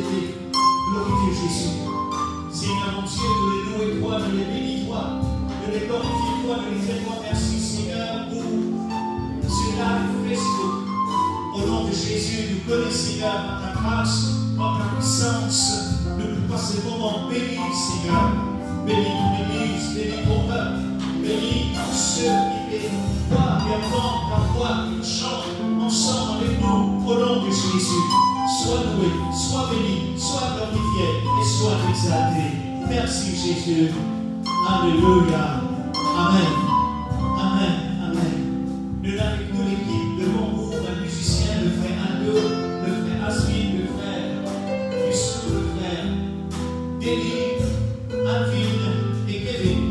t'aider. Glorifie Jésus. Seigneur mon Dieu, nous les louons toi, nous les bénis toi, nous les glorifions toi, nous les aimons. Merci Seigneur pour cela que fait au nom de Jésus. Nous connaissons Seigneur par ta grâce, par ta puissance. Nous pouvons passer ce moment béni Seigneur. Bénis ton Église, bénis ton peuple, bénis tous ceux qui voient et entendent ta voix, qui chantent ensemble avec nous au nom de Jésus. Sois loué, sois béni, sois glorifié et sois exalté. Merci Jésus. Alléluia. Amen. Amen. Amen. Nous avons avec nous l'équipe de Boncourt, un musicien, le frère Aldo, le frère Asmin, le frère Yusuf, le frère Denis, Alvin et Kevin.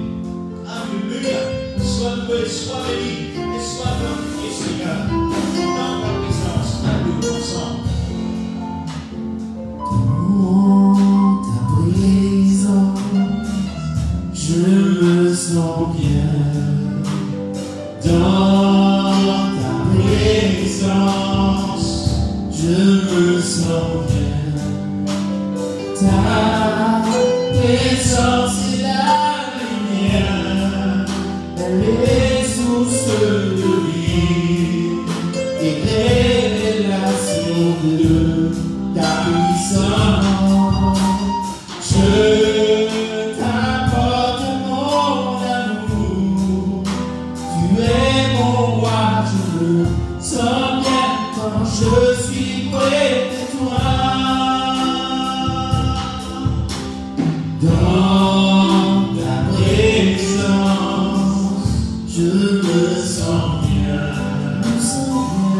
Alléluia. Sois loué, sois béni et sois glorifié Seigneur. Dans ta présence, à nous ensemble. Je me sens bien dans ta présence, je me sens bien. Ta présence est la lumière, elle est source de vie et révélation de ta puissance. Je suis près de toi, dans ta présence, je me sens bien,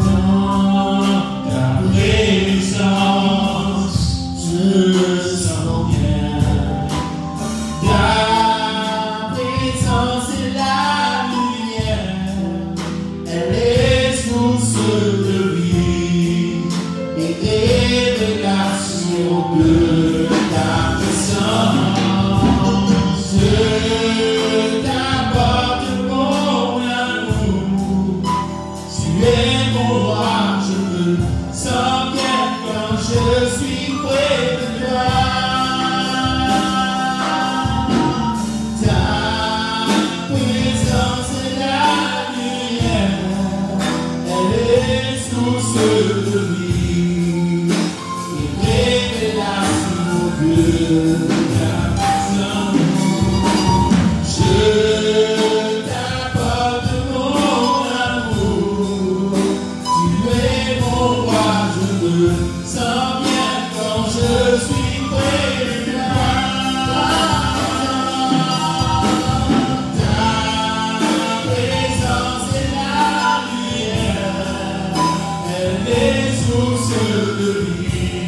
dans ta présence, je me sens bien, ta présence est la lumière, elle est source de vie. De ta puissance, je t'apporte mon amour. Tu es mon roi, je me sens bien quand je suis près de toi. Ta présence est la lumière, elle est source de vie. Je t'apporte mon amour, tu es mon roi, je me sens bien quand je suis près de toi. Ta présence est la lumière, elle est source de vie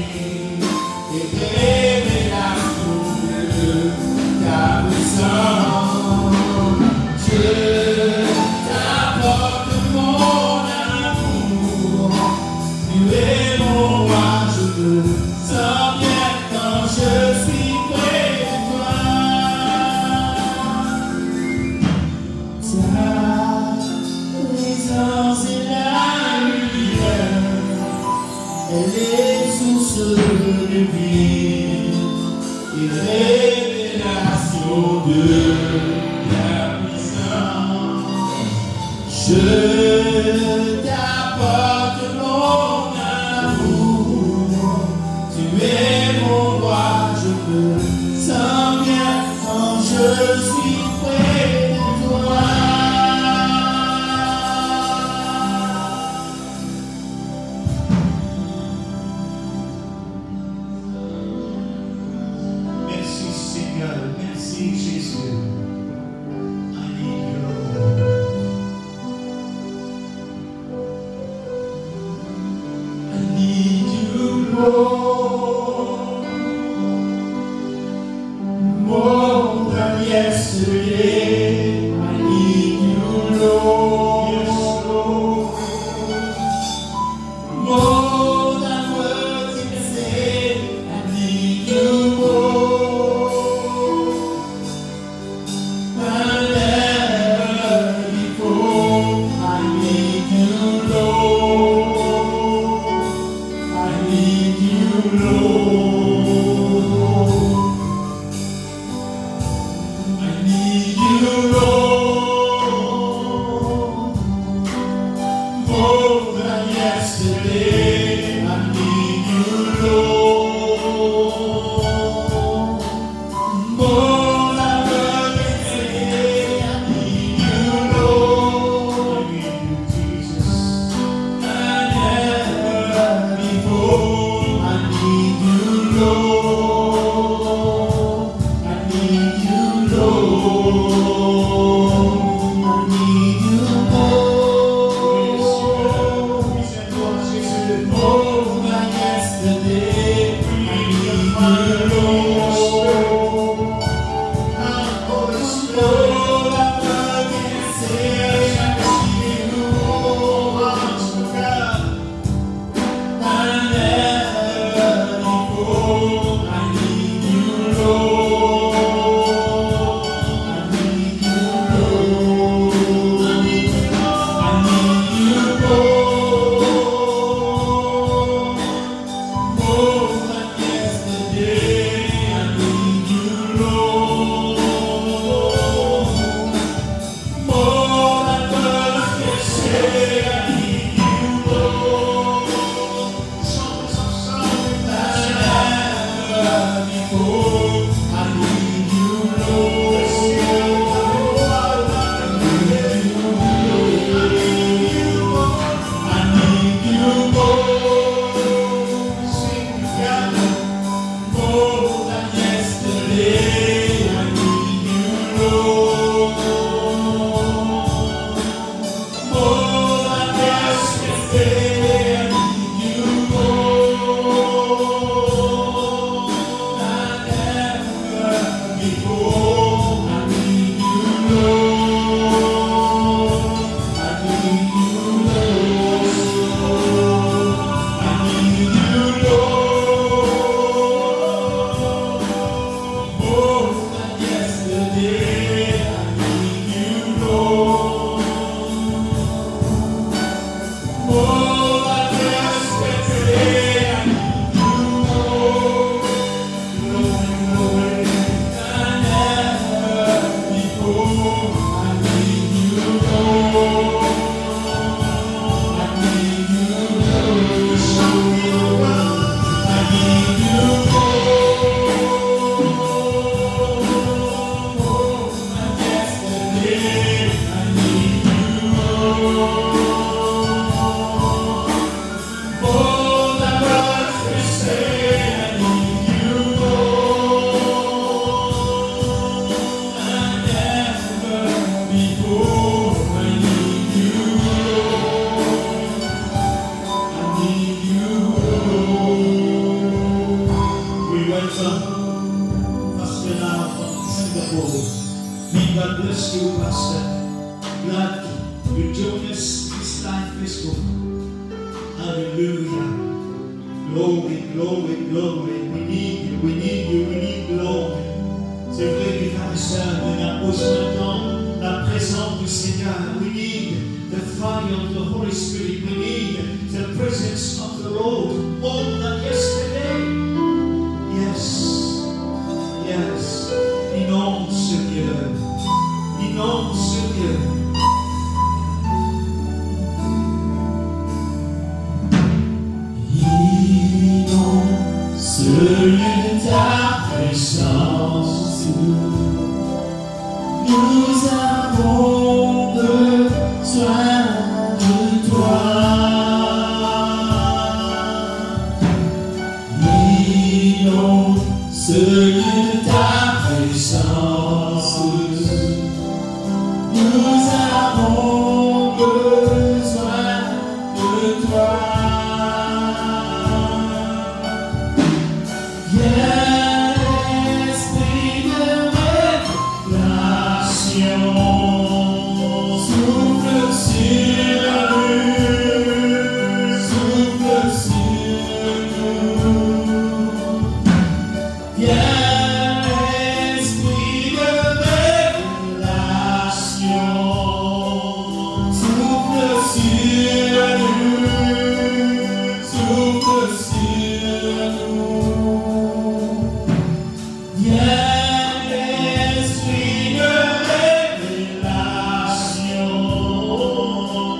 et révélation de ta puissance. Je t'apporte mon amour, tu es mon roi, je me sens bien quand je suis près de toi. Ta présence est la lumière, elle est source de vie et révélation de ta puissance. Je t'apporte mon amour, tu es mon roi, je me sens bien quand je suis près de toi. Merci Seigneur, merci Jésus. I need you, Lord. I need you, Lord. More than yesterday, I need you, Lord. Yes, Lord. More than words can say, I need you, Lord. Than ever before, I need you, Lord. I need you, yesterday. I need you, Lord. More than yesterday. I need you, Lord. I need you, Jesus. Than ever before. I need you, Lord. I need you, Lord. I need you more than yesterday. I need you, Lord. More than yesterday. I need you, Lord. Than ever before. I need you, Lord. I need you, Lord. I need you, Lord. More than yesterday. I need you, Lord. More than yesterday. I need you, Lord. Than ever before. I need you, Lord. I need you more. Sing together. More than yesterday. I need you, Lord. More than yesterday. I need you, Lord. Than ever before. I need you, Lord. I need you, Lord. I need you, Lord. More than yesterday. I need you, Lord. More than yesterday. I need you, Lord. Than ever before. I need you, Lord. I need you, Lord. I need you, Lord. More than yesterday. I need you, Lord. More than yesterday. I need you, Lord. Than ever before. I need you, Lord. I need you, Lord. We welcome Pastor now from Singapore. May God bless you, Pastor. Glad you join us this live Facebook. Hallelujah. Glory, glory, glory. We need you, we need you, we need glory. C'est vrai, mes frères et sœurs, on impose maintenant la présence du Seigneur. We need the fire of the Holy Spirit. We need the presence of the Lord more than yesterday. Yes, yes. Inonde ce Dieu. Inonde ce Dieu. Inonde celui de ta présence. Nous avons besoin de toi. Inonde celui de ta présence. Nous avons besoin de toi. Viens, esprit de révélation, souffle sur nous, souffle sur nous. Viens, esprit de révélation, souffle sur nous, souffle sur nous. Viens, esprit de révélation,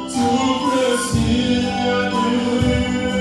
souffle sur nous,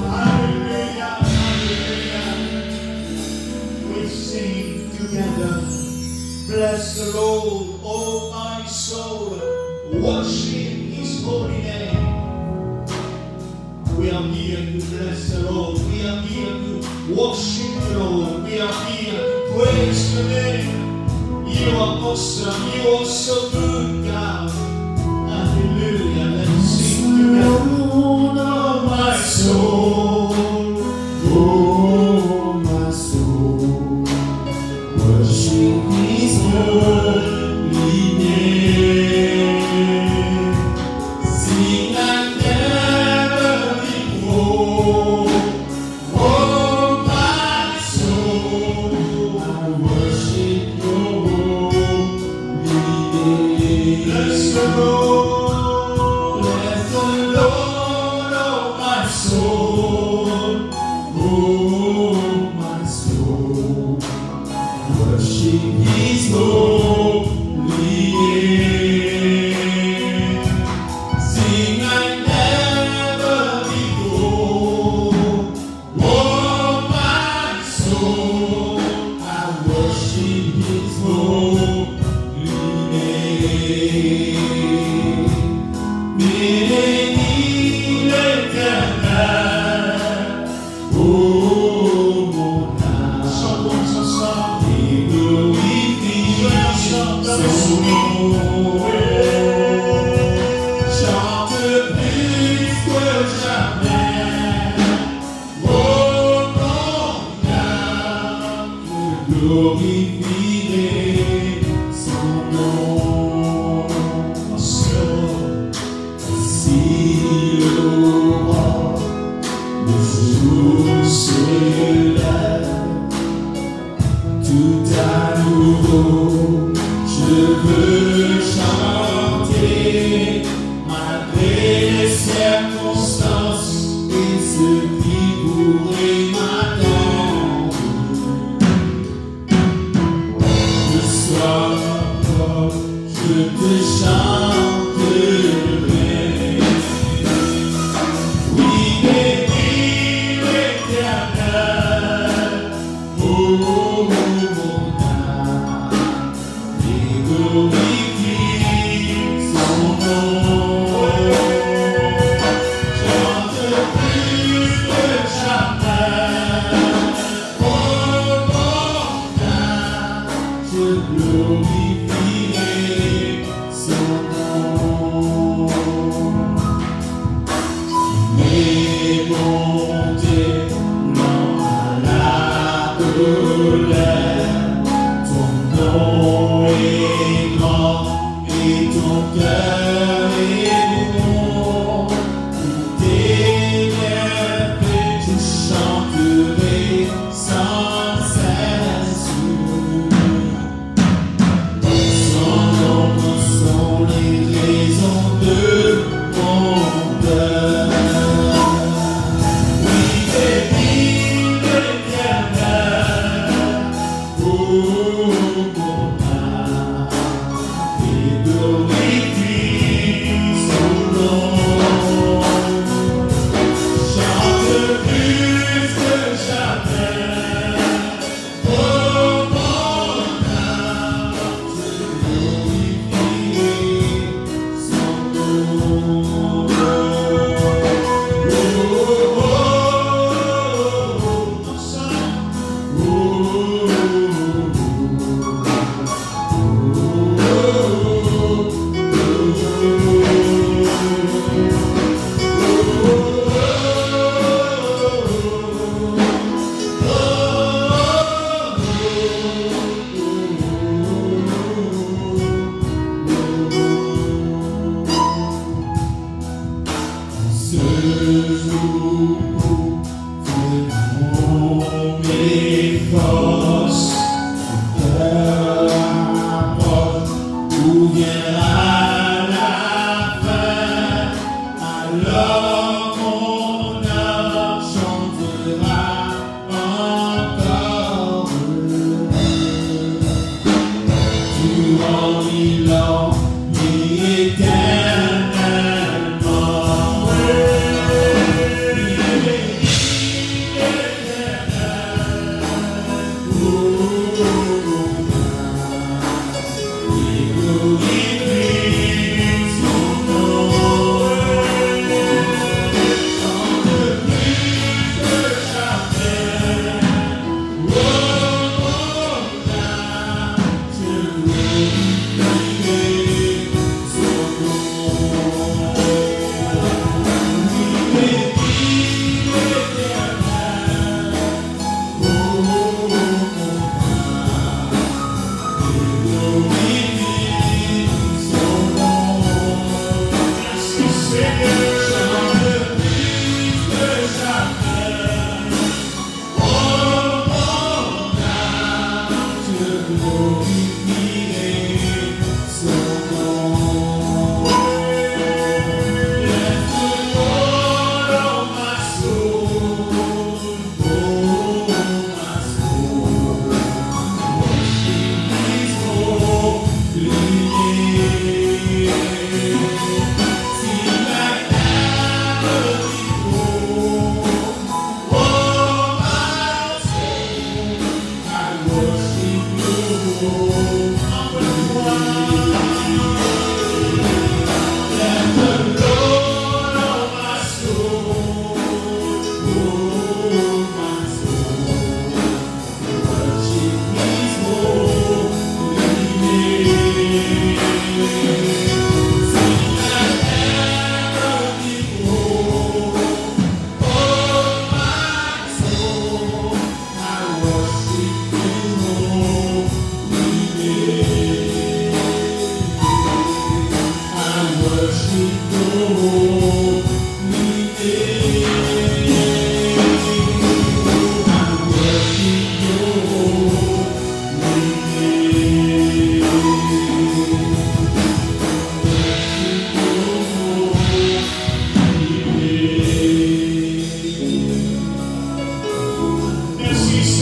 Hallelujah, hallelujah. We sing together. Bless the Lord, oh my soul. Worship His holy name. We are here to bless the Lord. We are here to worship the Lord. We are here to praise the name. You are awesome. You are so good, God. Hallelujah. Let's sing together. Oh, my soul, oh, my soul, worship His holy name. Sing like never before. Oh, my soul, I worship Your holy name. Bless the Lord. Bless the Lord, oh my soul, worship His holy name. Sing like never before. Oh my soul, I worship His holy name. Bénis l'Éternel, oh mon âme, Chantons ensemble. et glorifie son nom. Chante plus que jamais, oh mon âme, je glorifierai son nom. Si l'aurore le jour se lève, tout à nouveau, je veux chanter malgré les circonstances et ce qui pourrait m'attendre. Ce soir, je te chanterai. Oui, bénis l'Éternel, oh mon âme, et glorifie son nom. Chante plus que jamais, oh mon âme, je glorifierai son nom. Mes bontés, non à la colère, ton nom est grand et ton cœur est bon. Pour tes bienfaits, je chante.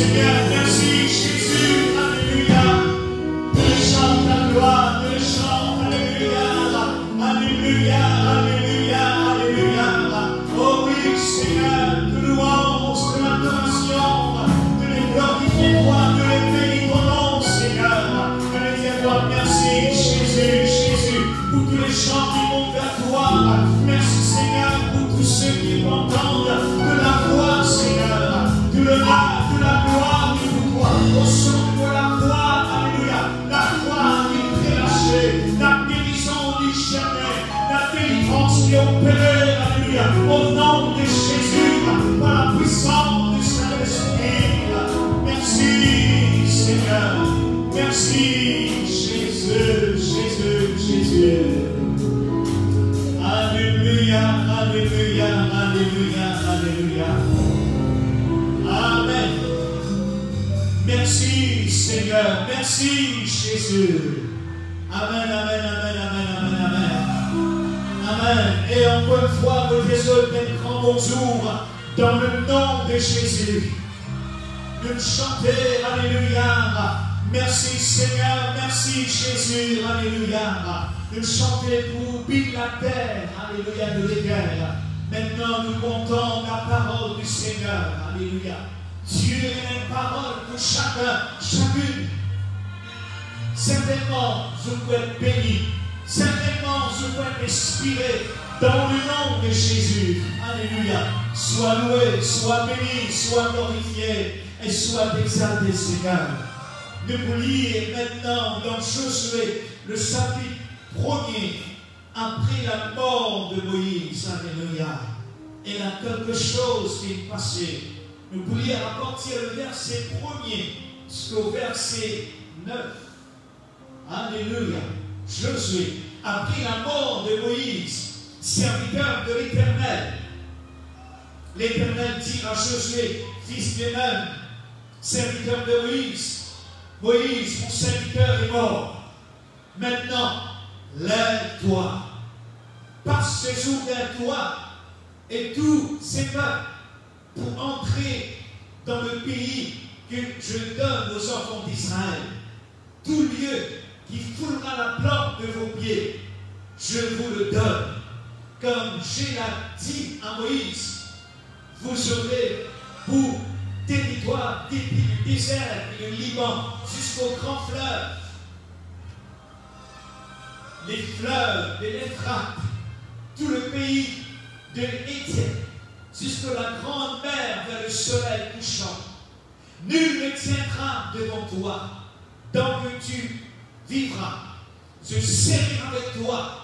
Seigneur, merci Jésus, alléluia. Je chante la gloire, je chante, alléluia, alléluia, alléluia, alléluia. Oh oui, Seigneur, de louange, de l'adoration, de les glorifier toi, de les bénir ton nom, Seigneur, de les dire toi, merci Jésus, Jésus, pour tous les chants qui montent vers toi. Merci Seigneur, pour tous ceux qui m'entendent, de la foi, Seigneur, de l'honneur, de la gloire, pour toi, au son de la foi, alléluia, la foi qui est relâchée, la guérison du jamais, la délivrance qui est opérée, alléluia, au nom de Jésus, par la puissance du Saint-Esprit. Merci Seigneur, merci Jésus, Jésus, Jésus. Alléluia, alléluia, alléluia, alléluia. Amen. Merci Seigneur, merci Jésus. Amen, amen, amen, amen, amen, amen. Amen. Et encore une fois, nous disons un grand bonjour dans le nom de Jésus. Nous chanter, alléluia. Merci Seigneur, merci Jésus, alléluia. Nous chanter pour Bill la terre, alléluia, de l'égard. Maintenant, nous montons la parole du Seigneur, alléluia. Dieu a une parole pour chacun, chacune. Certainement, je peux être béni. Certainement, je peux être inspiré dans le nom de Jésus. Alléluia. Sois loué, sois béni, sois glorifié et sois exalté, Seigneur. Nous pouvons lire maintenant dans Josué, le chapitre 1er, après la mort de Moïse. Alléluia. Il y a quelque chose qui est passé. Nous pouvons lire à partir du verset 1er jusqu'au verset 9. Alléluia. Josué, après la mort de Moïse, serviteur de l'Éternel, l'Éternel dit à Josué, fils de Nun, serviteur de Moïse, Moïse, mon serviteur, est mort. Maintenant, lève-toi, passe ce jour vers toi et tous ces peuples pour entrer dans le pays que je donne aux enfants d'Israël. Tout lieu qui foulera la plante de vos pieds, je vous le donne. Comme j'ai dit à Moïse, vous aurez pour territoire depuis le désert et le Liban jusqu'au grand fleuve, les fleuves de l'Euphrate, tout le pays de l'Étienne, jusqu'à la grande mer vers le soleil couchant. Nul ne tiendra devant toi, tant que tu vivras. Je serai avec toi,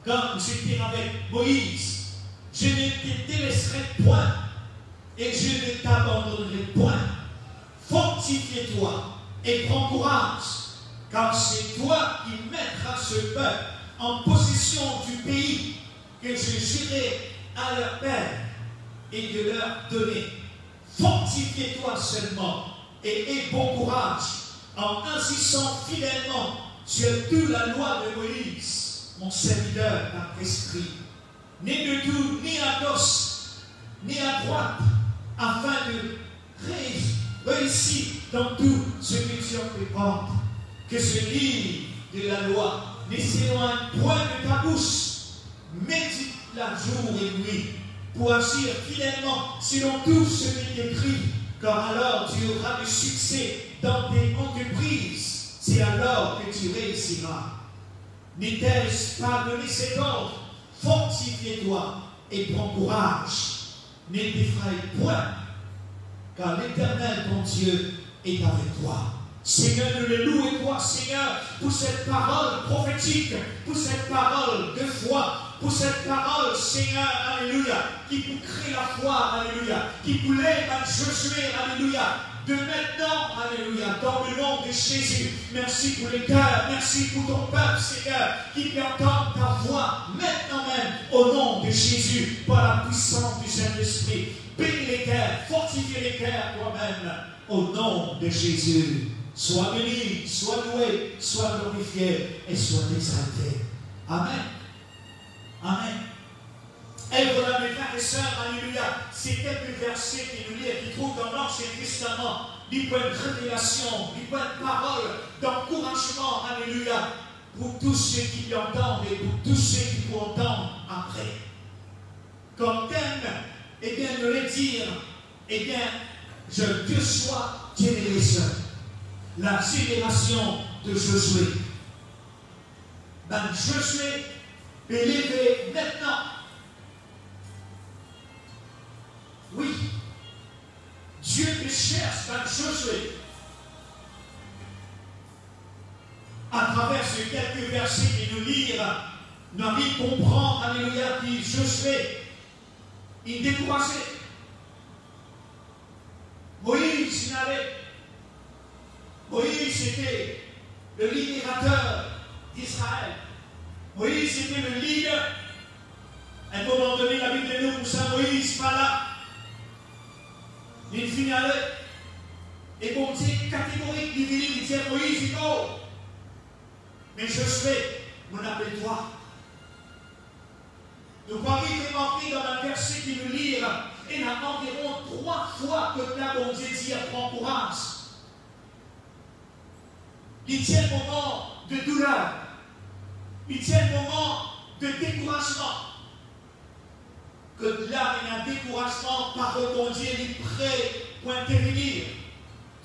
comme j'étais avec Moïse. Je ne te délaisserai point, et je ne t'abandonnerai point. Fortifie-toi et prends courage, car c'est toi qui mettras ce peuple en possession du pays que je jurai à leur père et de leur donner. Fortifie-toi seulement et aie bon courage en insistant fidèlement sur toute la loi de Moïse, mon serviteur t'a prescrit. Ni de tout, ni à gauche, ni à droite, afin de réussir dans tout ce que tu entreprends. Que ce livre de la loi ne s'éloigne point de ta bouche. Médite-la jour et nuit pour agir fidèlement selon tout ce qui est écrit, car alors tu auras du succès dans tes entreprises. C'est alors que tu réussiras. N'ai-je pas donné cet ordre? Fortifie-toi et prends courage. Ne t'effraie point, car l'Éternel, ton Dieu, est avec toi. Seigneur, nous le louons toi, Seigneur, pour cette parole prophétique, pour cette parole de foi, pour cette parole, Seigneur, alléluia, qui vous crée la foi, alléluia, qui vous lève à Josué, alléluia, de maintenant, alléluia, dans le nom de Jésus. Merci pour les cœurs, merci pour ton peuple, Seigneur, qui peut entendre ta voix, maintenant même, au nom de Jésus, par la puissance du Saint-Esprit. Bénis les cœurs, fortifie les cœurs toi-même, au nom de Jésus. Sois béni, sois loué, sois glorifié et sois exalté. Amen. Amen. Et voilà, mes frères et sœurs, alléluia, c'est quelques versets qui nous lisent, qui trouvent dans l'Ancien Testament, des points de révélation, des points de parole, d'encouragement, alléluia, pour tous ceux qui l'entendent et pour tous ceux qui pourront entendre après. Comme thème, eh bien, je vais dire, eh bien, Dieu soit génération, la génération de Josué. Ben, Josué est levé maintenant. Oui, Dieu te cherche dans Josué. À travers ces quelques versets qui nous lisent, nous avons comprendre, alléluia, que Josué, il décourageait. Moïse, il allait. Moïse était le libérateur d'Israël. Moïse était le leader. À un moment donné, la Bible nous dit ça, Moïse pas là. Il finit à l'heure. Et bon Dieu catégorique, il dit à Moïse, il dit, mais Josué, mon appelle-toi. Nous voyons vraiment pris dans un verset qui nous lit, et il y a environ 3 fois que là, bon Dieu dit, prends courage. Il tient le moment de douleur. Il tient le moment de découragement. Que là, il y a un découragement par le bon Dieu, il est prêt pour intervenir.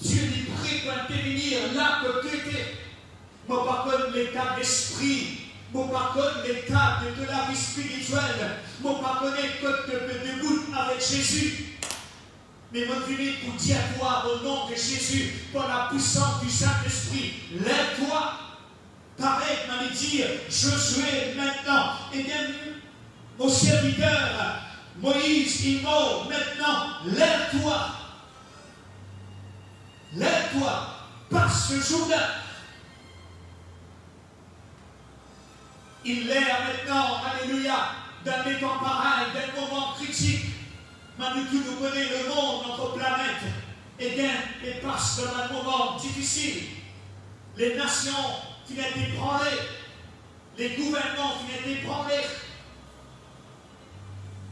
Dieu est prêt pour intervenir là que tu étais. Moi, par contre, l'état d'esprit, moi, par contre, l'état de la vie spirituelle, moi, par contre, que tu peux debout avec Jésus. Mais moi, je viens pour dire à toi, au nom de Jésus, par la puissance du Saint-Esprit, lève-toi. Pareil, m'allait dire, Josué maintenant, et bien, mon serviteur, Moïse, il mort, maintenant, lève-toi. Lève-toi, passe ce jour-là. Il l'est maintenant, alléluia, dans des temps pareils, des moments critiques. Maintenant, nous connaissons le monde, notre planète, et bien, et passe dans un moment difficile. Les nations qui ont été ébranlées, les gouvernements qui ont été ébranlés.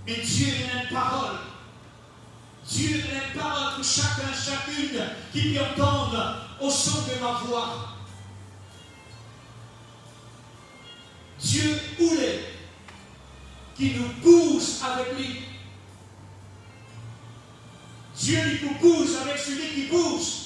Mais Dieu a une parole. Dieu a une parole pour chacun, chacune qui peut entendre au son de ma voix. Dieu oulé, qui nous pousse avec lui. Dieu nous pousse avec celui qui pousse.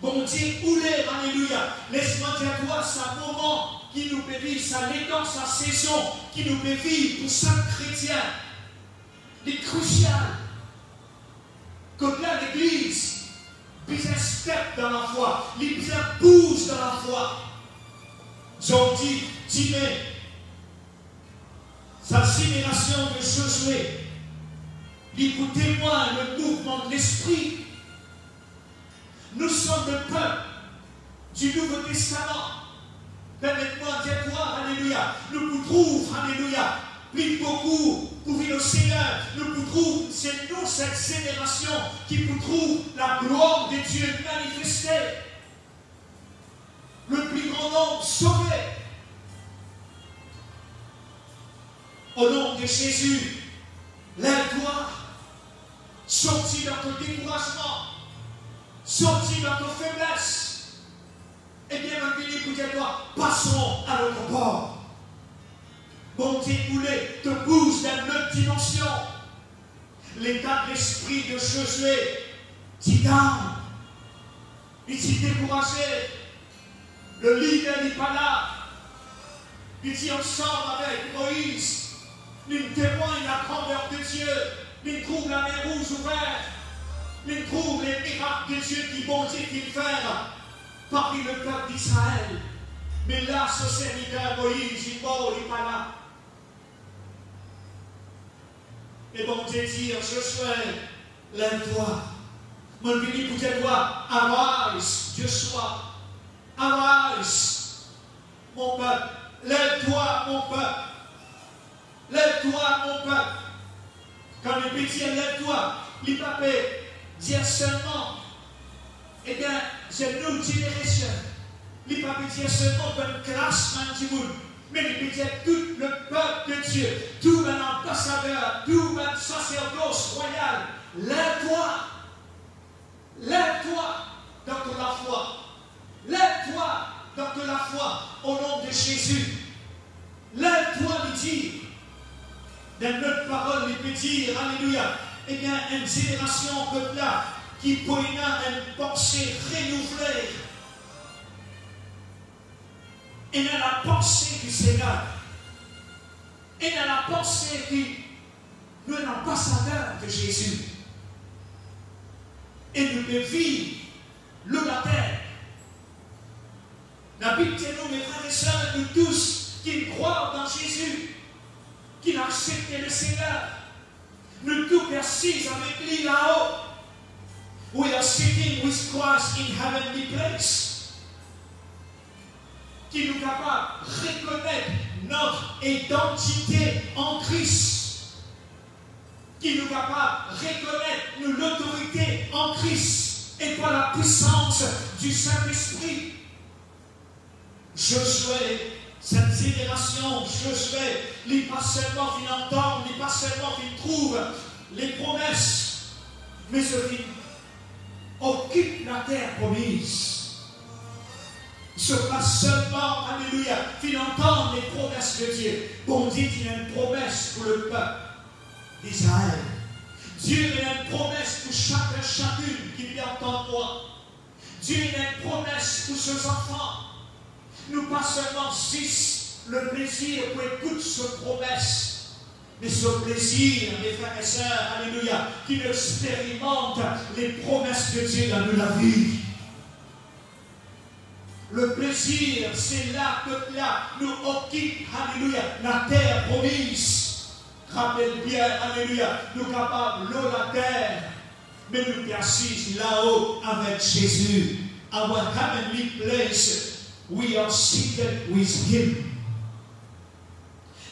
Bon Dieu oulé, alléluia. Laisse-moi dire à toi, c'est un moment qui nous peut vivre, ça l'étend, sa saison qui nous peut vivre pour chaque chrétien. Il est crucial que là l'Église bien step dans la foi, il bien pousse dans la foi. J'en dis, Timée, sa génération de Josué, il vous témoigne le mouvement de l'Esprit. Nous sommes le peuple du Nouveau Testament. Permettez-moi de dire toi, alléluia. Nous vous trouvons, alléluia. Prie beaucoup pour vivre au Seigneur. Nous vous trouvons, c'est nous, cette génération, qui vous trouve la gloire de Dieu manifestée. Le plus grand nombre sauvé. Au nom de Jésus, lève-toi, sortis dans ton découragement, sortis dans ton faiblesse. Et bien, maintenant, pour dire toi, passons à l'autre bord. Bon Dieu voulait te pousse dans une autre dimension. L'état d'esprit de Josué, dit down. Il s'est découragé. Le leader n'est pas là. Il dit ensemble avec Moïse. Il témoigne la grandeur de Dieu. Il trouve la mer rouge ouverte. Il trouve les miracles de Dieu qui vont Dieu qu'il fait parmi le peuple d'Israël. Mais là, ce serviteur Moïse, il n'est pas là. Et bon Dieu dit, Josué, lève-toi. Mon béni pour dire toi, arise, Joshua. Arise, mon peuple. Lève-toi, mon peuple. Lève-toi, mon peuple. Quand le peut dire lève-toi, il ne peut pas dire seulement, eh bien, c'est nous, génération. Il ne peut pas dire seulement une classe, mais il peut dire tout le peuple de Dieu, tout un ambassadeur, tout un sacerdoce royal, lève-toi dans la foi, lève-toi dans la foi au nom de Jésus, lève-toi, lui dire, dans notre parole, il peut dire, alléluia, eh bien, une génération peuple là, qui pour une pensée renouvelée, et dans la pensée du Seigneur, et dans la pensée qui nous est l'ambassadeur de Jésus. Et nous devons vivre l'eau de la terre. La Bible dit nous, mes frères et sœurs, nous tous qui croient dans Jésus, qui ont accepté le Seigneur, nous tous assis avec lui là-haut. We are sitting with Christ in heavenly place. Qui nous capable de reconnaître notre identité en Christ. Qui nous capable de reconnaître l'autorité en Christ et par la puissance du Saint-Esprit. Josué, cette génération, Josué, il pas seulement qu'il entend, il pas seulement qu'il trouve les promesses, mais ce qui occupe la terre promise. Ce n'est pas seulement, alléluia, qu'il entend les promesses de Dieu. Bon Dieu, il y a une promesse pour le peuple d'Israël. Dieu a une promesse pour chacune qui vient entendre moi. Dieu a une promesse pour ses enfants. Nous pas seulement le plaisir pour écouter cette promesse, mais ce plaisir, mes frères et sœurs, alléluia, qui expérimente les promesses de Dieu dans notre vie. Le plaisir, c'est là que là, nous occupe, alléluia, la terre promise. Rappelle bien, alléluia, nous capables de l'eau, la terre, mais nous sommes assis là-haut avec Jésus. Our heavenly place, we are seated with Him.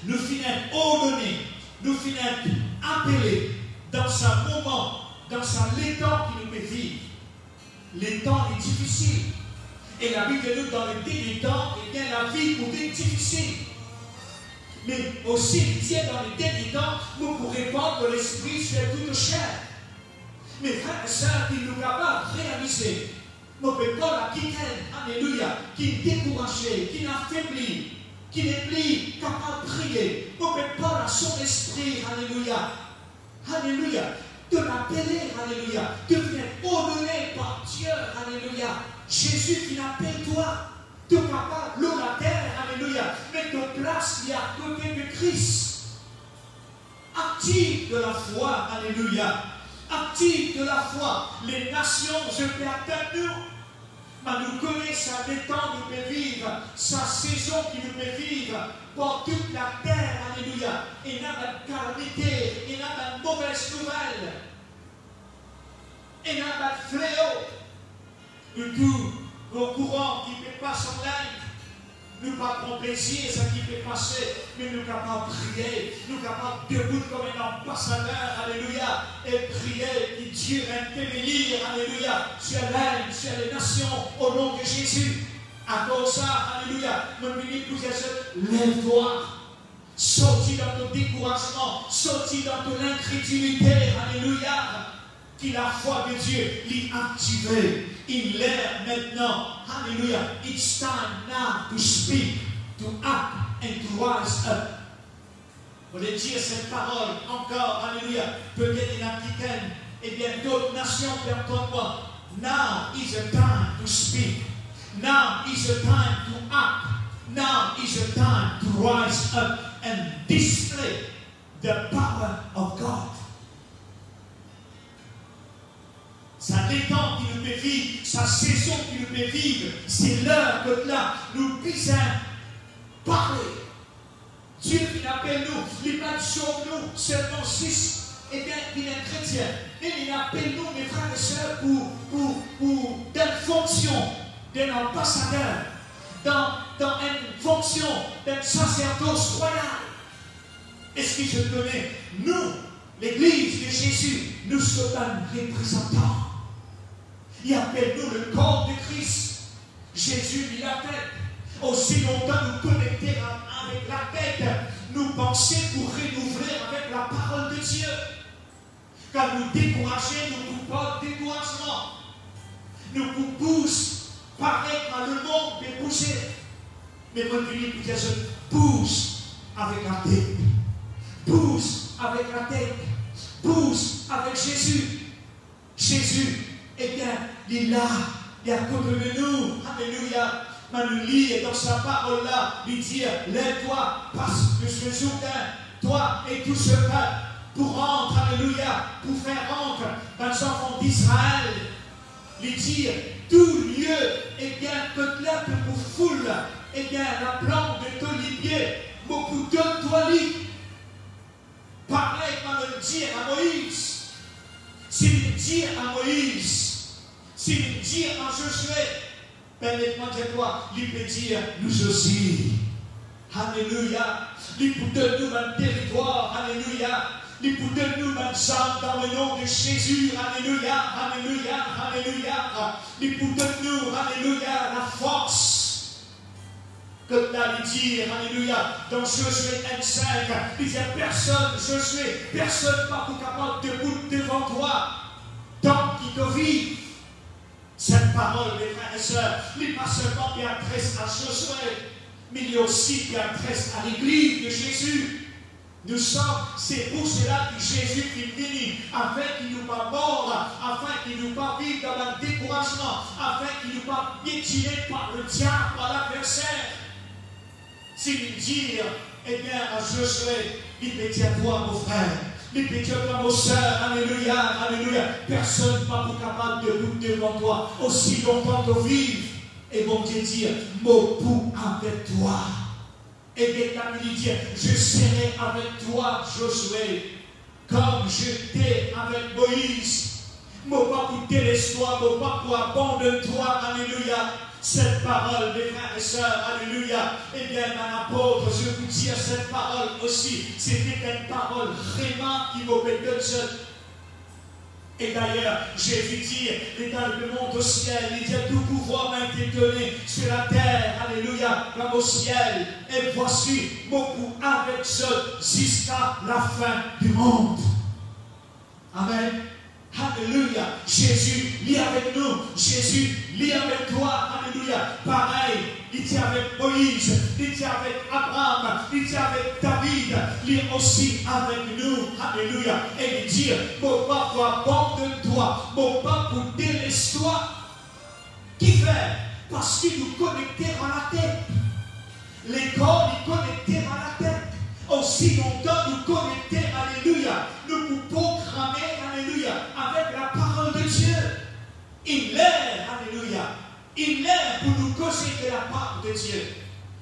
Nous finissons ordonnés, nous finissons appelés dans ce moment, dans l'état qui nous fait vivre. Les temps est difficile. Et la Bible nous dans le dernier temps, eh bien la vie pour être difficile. Mais aussi, dans le dernier temps, nous pourrons répandre l'esprit sur toute chair. Mes frères et sœurs, qui nous capables de réaliser, nous ne pouvons pas la quitter, alléluia, qui est découragé, qui est affaibli, qui n'est plus capable de prier. Nous ne pouvons pas son esprit, alléluia, alléluia, de l'appeler, alléluia, de venir ordonner par Dieu, alléluia. Jésus qui n'appelle toi, tu es capable, l'eau, la terre, alléluia, mettre en place, il y a à côté de Christ. Active de la foi, alléluia. Active de la foi. Les nations se perdent nous. Mais nous connaissons des temps nous peut vivre, sa saison qui nous peut vivre pour toute la terre, alléluia. Et il y a une calamité, il y a une mauvaise nouvelle, il y a un fléau. Nous tous, nos courants qui ne passent en l'air, nous pas prendre plaisir ce qui peut passer, mais nous capables de prier, nous capables de debout comme un ambassadeur, alléluia, et prier que Dieu intervenir, alléluia, sur l'air, sur les nations, au nom de Jésus. À cause de ça, alléluia, mon ministre vous dit, lève-toi, sortis dans ton découragement, sortis dans ton incrédulité, alléluia, qui la foi de Dieu l'est activée. Il est maintenant, alléluia, it's time now to speak, to act and to rise up. Vous voulez dire cette parole encore, alléluia, peut-être in Africaine, et bien d'autres nations peuvent entendre moi. Now is a time to speak. Now is a time to act. Now is a time to rise up and display the power of God. Ça détend qui nous fait vivre, sa saison qui nous fait vivre, c'est l'heure que là, nous puissions parler. Dieu qui appelle nous, il n'a pas sur nous seulement 6, eh bien, il est chrétien. Et il appelle nous, mes frères et sœurs, pour d'une fonction d'un ambassadeur, dans une fonction d'un sacerdoce royal. Est-ce que je connais, nous, l'Église de Jésus, nous sommes un représentant. Il appelle nous le corps de Christ. Jésus, il appelle. Aussi longtemps nous connecter avec la tête, nous penser pour renouveler avec la parole de Dieu. Quand nous décourager, nous ne pas de découragement. Nous vous pousse, pareil quand le monde peut pousser. Mais moi, je pousse avec la tête. Pousse avec la tête. Pousse avec Jésus. Jésus, eh bien, il est là, il est à côté de nous. Alléluia. Nous lire dans sa parole-là, lui dire, lève-toi, parce que ce Jourdain, toi et tout ce peuple, pour rentrer, alléluia, pour faire rentrer dans les enfants d'Israël, lui dire, tout lieu, eh bien, que là que vous foule, eh bien, la plante de t'olivier, beaucoup de toilettes. Pareil, comme le dire à Moïse, c'est le dire à Moïse, c'est le dire à Josué. Permets-moi de toi, il peut dire, nous aussi. Alléluia. Il peut donner un territoire. Alléluia. Il peut donner un sang dans le nom de Jésus. Alléluia. Alléluia. Alléluia. Il peut donner, alléluia, la force. Comme là, il dit, alléluia, dans Josué 1,5, il dit, personne, Josué, personne pas capable de debout devant toi, tant qu'il te vit. Cette parole, mes frères et sœurs, n'est pas seulement qui adresse à Josué, mais il y a aussi qui adresse à l'église de Jésus. Nous sommes, c'est pour cela que Jésus est venu, afin qu'il ne nous pas mort, afin qu'il ne nous pas vive dans le découragement, afin qu'il ne nous pas piétiné par le diable, par l'adversaire. S'il dit, eh bien, à Josué, il peut dire à toi, mon frère, il peut dire à nos sœurs, alléluia, alléluia, personne n'est pas capable de nous devant toi, aussi longtemps que vive. Et bon Dieu dit, mon pou avec toi. Et bien, il dit, je serai avec toi, Josué, comme j'étais avec Moïse. Mon pas pour délaisser toi, mon pas pour abandonner toi, alléluia. Cette parole, mes frères et sœurs, alléluia, eh bien, mon apôtre, je vous dis cette parole aussi, c'était une parole vraiment qui m'obéissait. Et d'ailleurs, Jésus dit, et dans le monde au ciel, il dit, tout pouvoir m'a été donné sur la terre, alléluia, comme au ciel. Et voici, beaucoup avec ce jusqu'à la fin du monde. Amen. Alléluia. Jésus, lit avec nous. Jésus, lit avec toi. Alléluia. Pareil, il était avec Moïse, il était avec Abraham, il était avec David, il est aussi avec nous. Alléluia. Et il dit, mon papa, abandonne-toi, mon papa, délaisse-toi. Qui fait? Parce qu'il nous connectait à la tête. Les corps, ils connectaient à la tête. Aussi longtemps, nous connecter, alléluia. Nous pouvons cramer, alléluia, avec la parole de Dieu. Il est, alléluia. Il est pour nous causer de la part de Dieu.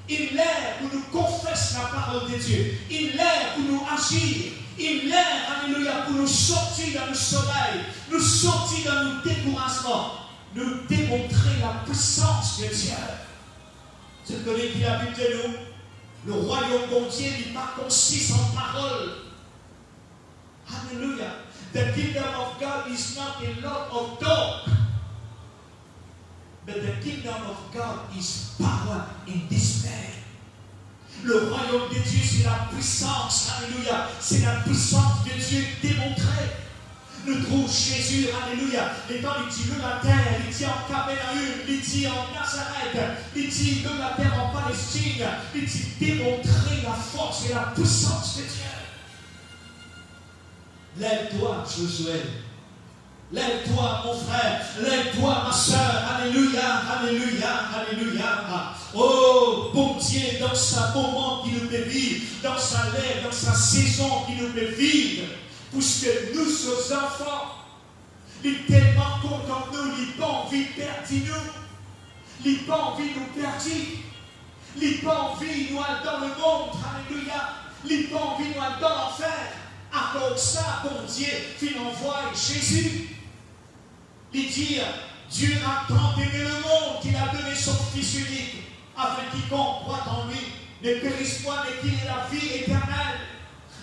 Il est pour nous confesser la parole de Dieu. Il est pour nous agir. Il est, alléluia, pour nous sortir dans le sommeil, nous sortir dans le découragement, nous démontrer la puissance de Dieu. Je connais qui habite nous. Le royaume de Dieu n'est pas consiste en parole. Alléluia. The kingdom of God is not a lot of talk. But the kingdom of God is power in display. Le royaume de Dieu, c'est la puissance. Alléluia. C'est la puissance de Dieu démontrée. Nous trouvons Jésus, alléluia, étant il dit de la terre, il dit en Capernaum, il dit en Nazareth, il dit de la terre en Palestine, il dit démontrer la force et la puissance de Dieu. Lève-toi, Josué. Lève-toi, mon frère. Lève-toi, ma soeur. Alléluia, alléluia, alléluia. Oh, bon Dieu, dans ce moment qui nous peut vivre, dans sa lèvre, dans sa saison qui nous peut vivre, puisque nous sommes enfants, il est tellement content de nous, il n'a pas envie de perdre nous, il n'a pas envie de nous perdre, il n'a pas envie de nous aller dans le monde, alléluia, il n'a pas envie de nous aller dans l'enfer. À cause de ça, bon Dieu, il envoie Jésus. Il dit, Dieu a tant aimé le monde qu'il a donné son Fils unique, afin quiconque croit en lui ne périsse point, mais qu'il ait la vie éternelle.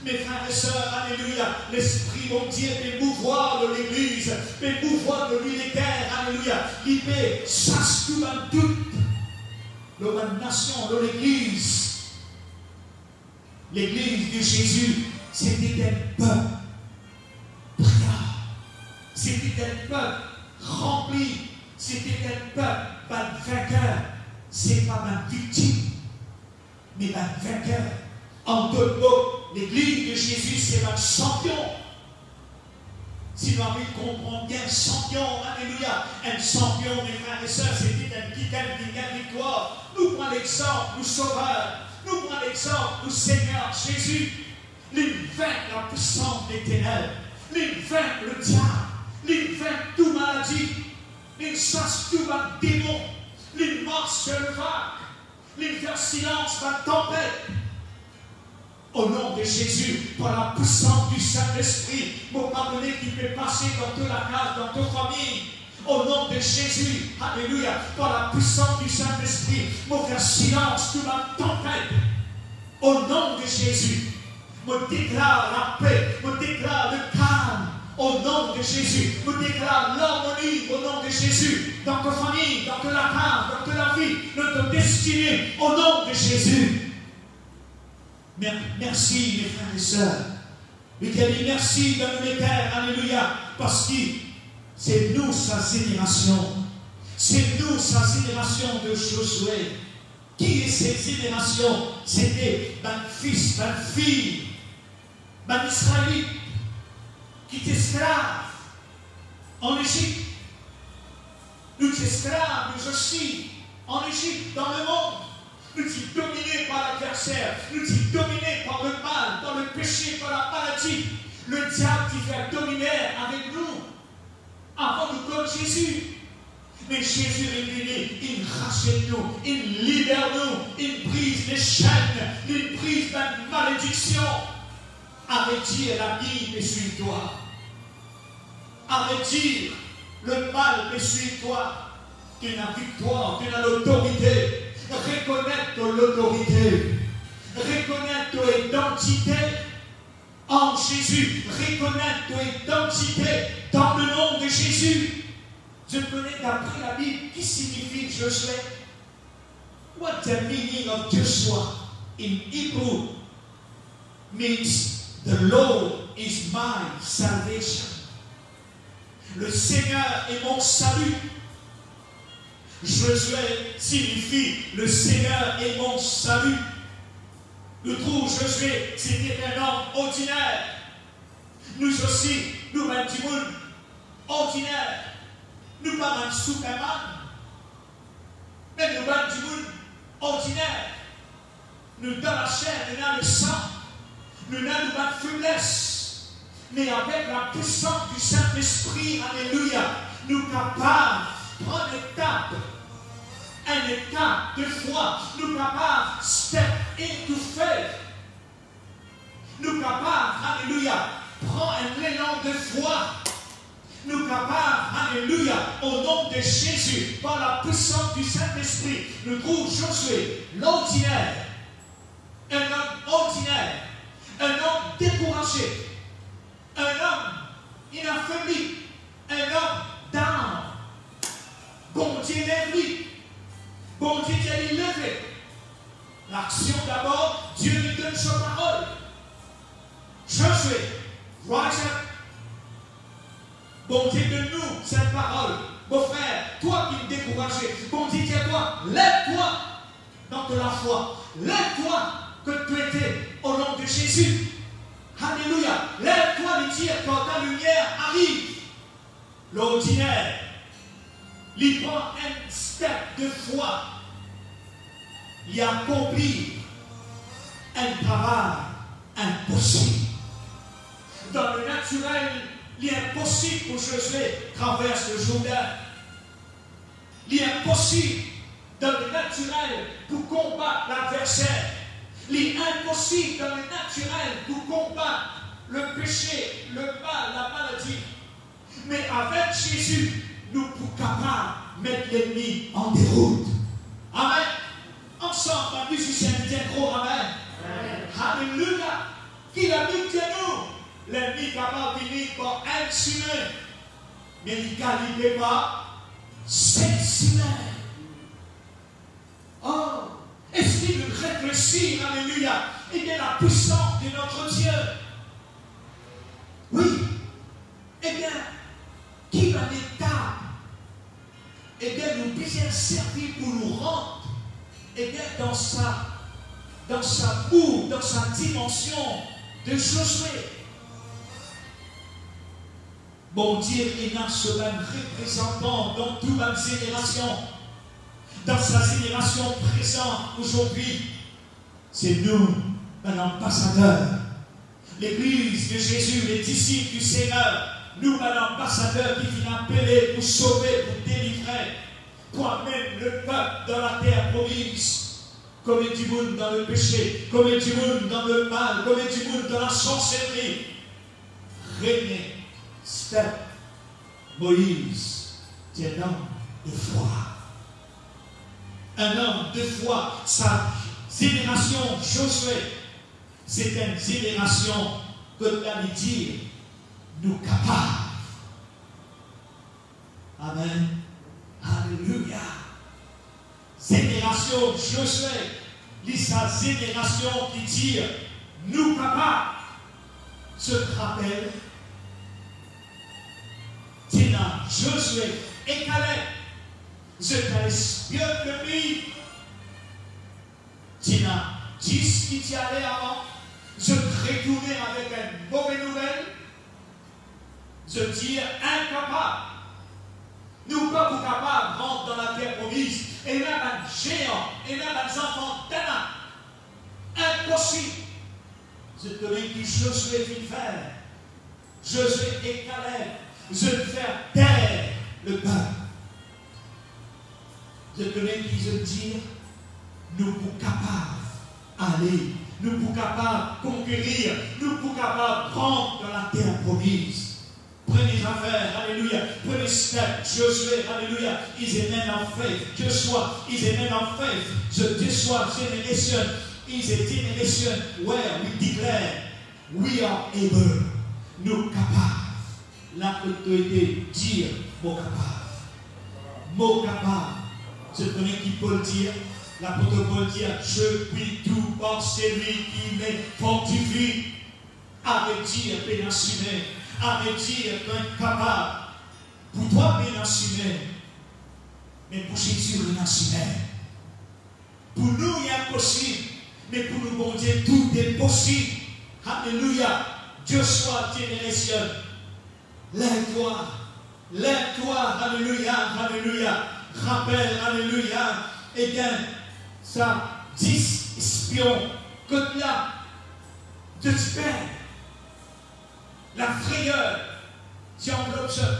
Mes frères et sœurs, alléluia, l'Esprit, mon Dieu, peut mouvoir de l'Église, peut mouvoir de l'unitaire, alléluia. Il peut s'assurer tout, de la nation, de l'Église. L'église de Jésus, c'était un peuple priant. C'était un peuple rempli. C'était un peuple vainqueur. Ce n'est pas ma victime, mais ma vainqueur. En d'autres mots, l'église de Jésus, c'est ma champion. Si vous avez compris bien, champion, alléluia. Un champion, mes frères et sœurs, c'était un qui gagne victoire. Nous prenons l'exemple, nous sauveur. Nous prenons l'exemple, nous Seigneur Jésus. Il vainc la puissance des ténèbres. Il vainc le diable. Il vainc toute maladie. Il chasse tout le démon. Il marche sur le vague. Il fait silence dans la tempête. Au nom de Jésus, par la puissance du Saint-Esprit, vous pardonnez qui peut passer dans toute la case, dans toute famille. Au nom de Jésus, alléluia, par la puissance du Saint-Esprit, vous faites silence toute la tempête. Au nom de Jésus, vous déclare la paix, vous déclare le calme. Au nom de Jésus, vous déclare l'harmonie. Au nom de Jésus, dans ta famille, dans la case, dans la vie, dans ta destinée. Au nom de Jésus. Merci, mes frères et sœurs. Il a dit merci dans le terres, alléluia, parce que c'est nous sa génération. C'est nous sa génération de Josué. Qui est cette génération? C'était un fils, une fille, un Israélite qui est esclave en Égypte. Nous sommes esclaves, nous aussi, en Égypte, dans le monde. Nous sommes dominés par l'adversaire, nous sommes dominés par le mal, par le péché, par la maladie. Le diable qui fait dominer avec nous avant de connaître Jésus. Mais Jésus est venu, il rachète nous, il libère nous, il brise les chaînes, il brise la malédiction. Avec dire la vie, suis toi. Avec dire le mal, suis toi. Tu as la victoire, tu as l'autorité. Reconnaître l'autorité, reconnaître ton identité en Jésus, reconnaître ton identité dans le nom de Jésus. Je connais d'après la Bible qui signifie Josué. What the meaning of Joshua in Hebrew means the Lord is my salvation. Le Seigneur est mon salut. Josué signifie le Seigneur est mon salut. Nous trouvons Josué, c'était un homme ordinaire. Nous aussi, nous sommes du monde ordinaire. Nous ne sommes pas un Superman. Mais nous sommes du monde ordinaire. Nous dans la chair, nous avons le sang. Nous n'avons pas de faiblesse. Mais avec la puissance du Saint-Esprit, alléluia, nous sommes capables de prendre un état de foi. Nous sommes capables de step into faith. Nous sommes capables, alléluia, prendre un élan de foi. Nous sommes capables, alléluia, au nom de Jésus, par la puissance du Saint-Esprit, nous trouvons Josué, l'ordinaire, un homme ordinaire, un homme découragé, un homme inaffaibli, un homme down. Bon Dieu lève lui. Bon Dieu est levé. L'action d'abord, Dieu lui donne sa parole. Josué, rise up. Bon Dieu donne-nous cette parole. Mon frère, toi qui me décourages, bon Dieu dit à toi, lève-toi dans de la foi. Lève-toi que tu étais au nom de Jésus. Alléluia. Lève-toi et dire quand ta lumière arrive. L'ordinaire, il prend un step de foi. Il accomplit un travail impossible. Dans le naturel, il est impossible pour Josué traverser le Jourdain. Il est impossible dans le naturel pour combattre l'adversaire. Il est impossible dans le naturel pour combattre le péché, le mal, la maladie. Mais avec Jésus, nous sommes capables de mettre l'ennemi en déroute. Amen. Ensemble, la musicienne dit un gros amen. Alléluia. Qui l'a mis de nous? L'ennemi est capable de venir pour insulter. Mais il ne calibre pas cette semaine. Oh, est-ce qu'il réfléchit? réussir, alléluia, eh bien la puissance de notre Dieu. Oui, eh bien, qui va l'état, eh bien, nous bien servir pour nous rendre, eh bien, dans sa boue, dans sa dimension de Josué. Bon Dieu, il a ce même représentant dans toute ma génération, dans sa génération présente aujourd'hui. C'est nous, un ambassadeur. L'Église de Jésus, les disciples du Seigneur, nous, un ambassadeur qui vient appeler pour sauver, pour délivrer, pour amener le peuple dans la terre promise. Comme il dit dans le péché, comme il dit dans le mal, comme il dit dans la sorcellerie. Régner. Step, Moïse, c'est un homme de foi. Un homme de foi. Sa génération, Josué, c'est une génération que l'on dit, nous capables. Amen. Alléluia. Génération Josué, sa génération qui dit, nous capables. Je te rappelle, Tina, Josué et Caleb, je t'espionne le pays. Tina, 10 qui t'y allait avant, je te retournais avec une mauvaise nouvelle. Je dis incapable. Nous ne sommes pas capables de rentrer dans la terre promise. Et même un géant, et même un enfant d'Anna. Impossible. Je te dis que Josué vient faire. Josué et Caleb. Je vais faire taire le peuple. Je te dis qu'ils dire, nous sommes capables d'aller, nous sommes capables de conquérir, nous sommes capables de rentrer dans la terre promise. Prenez affaires, alléluia. Prenez step, Josué, alléluia. Ils émènent en faith. Joshua, ils émènent en faith. This one generation is a generation where we declare we are able. Nous capables. L'autorité dire mot capable. Mot capable. Je connais qui peut le dire. L'apôtre Paul dit, je puis tout par celui qui me fortifie. Avec dire pénassumé. Avec dire capable. Pour toi pénassumé. Mais pour Jésus pénassumé. Pour nous il est impossible. Mais pour nous bon Dieu tout est possible. Alléluia. Dieu soit génération. Lève-toi, alléluia, alléluia. Rappelle, alléluia. Eh bien, ça, 10 espions, que là, de père, la frayeur, qui enveloppe ça.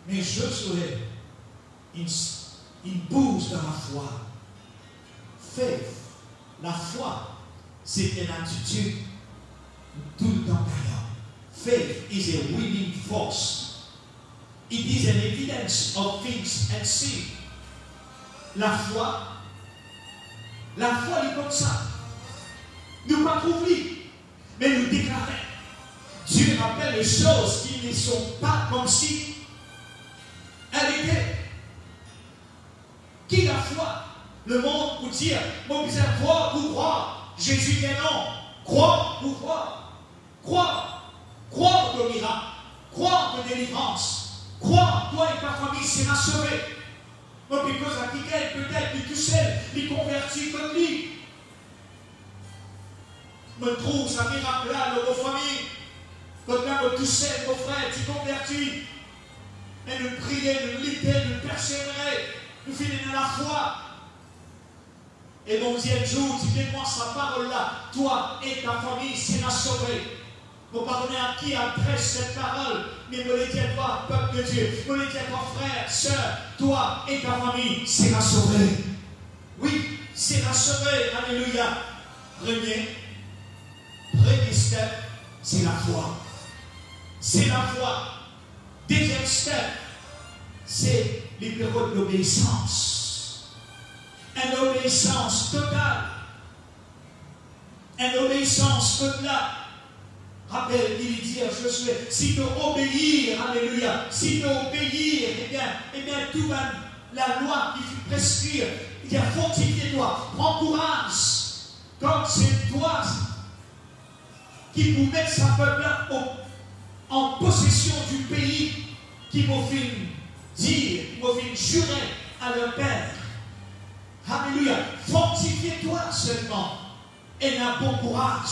Mais Josué, il bouge dans la foi. Faith, la foi, c'est une attitude tout le temps gagnant. Faith is a winning force. It is an evidence of things unseen. La foi est comme ça. Nous pas trouver, mais nous déclarer. Dieu appelle les choses qui ne sont pas comme si elles étaient. Qui la foi? Le monde pour dire, mon bizarre, croire pour croire. Jésus dit non. Croire pour croire. Croire. Croire au miracle, croire de délivrance, croire toi et ta famille sera sauvée. Donc, because à qui peut-être, il tout seul, il convertit comme lui. Me trouve ça miracle là dans vos familles. Quand même tout seul, vos frères, tu convertis. Et nous prier, nous lutter, nous persévérer, nous finir dans la foi. Et mon Dieu, jour, dis-moi sa parole là, toi et ta famille sera sauvée. Vous pardonnez à qui adresse cette parole, mais vous le dites toi, peuple de Dieu, vous le dites toi, frère, soeur, toi et ta famille sera sauvé. Oui, sera sauvé, alléluia. Premier step, c'est la foi. C'est la foi. Deuxième step, c'est les périodes d'obéissance. Une obéissance totale. Une obéissance totale. Rappelle, il dit à Josué, si tu obéis, alléluia, si tu obéis, eh bien, tout la loi qui fut prescrire, Il dit fortifiez-toi, prends courage, comme c'est toi qui vous met sa peuple en possession du pays qui m'a fait dire, qui m'a fait jurer à leur père. Alléluia. Fortifiez-toi seulement et n'aie bon courage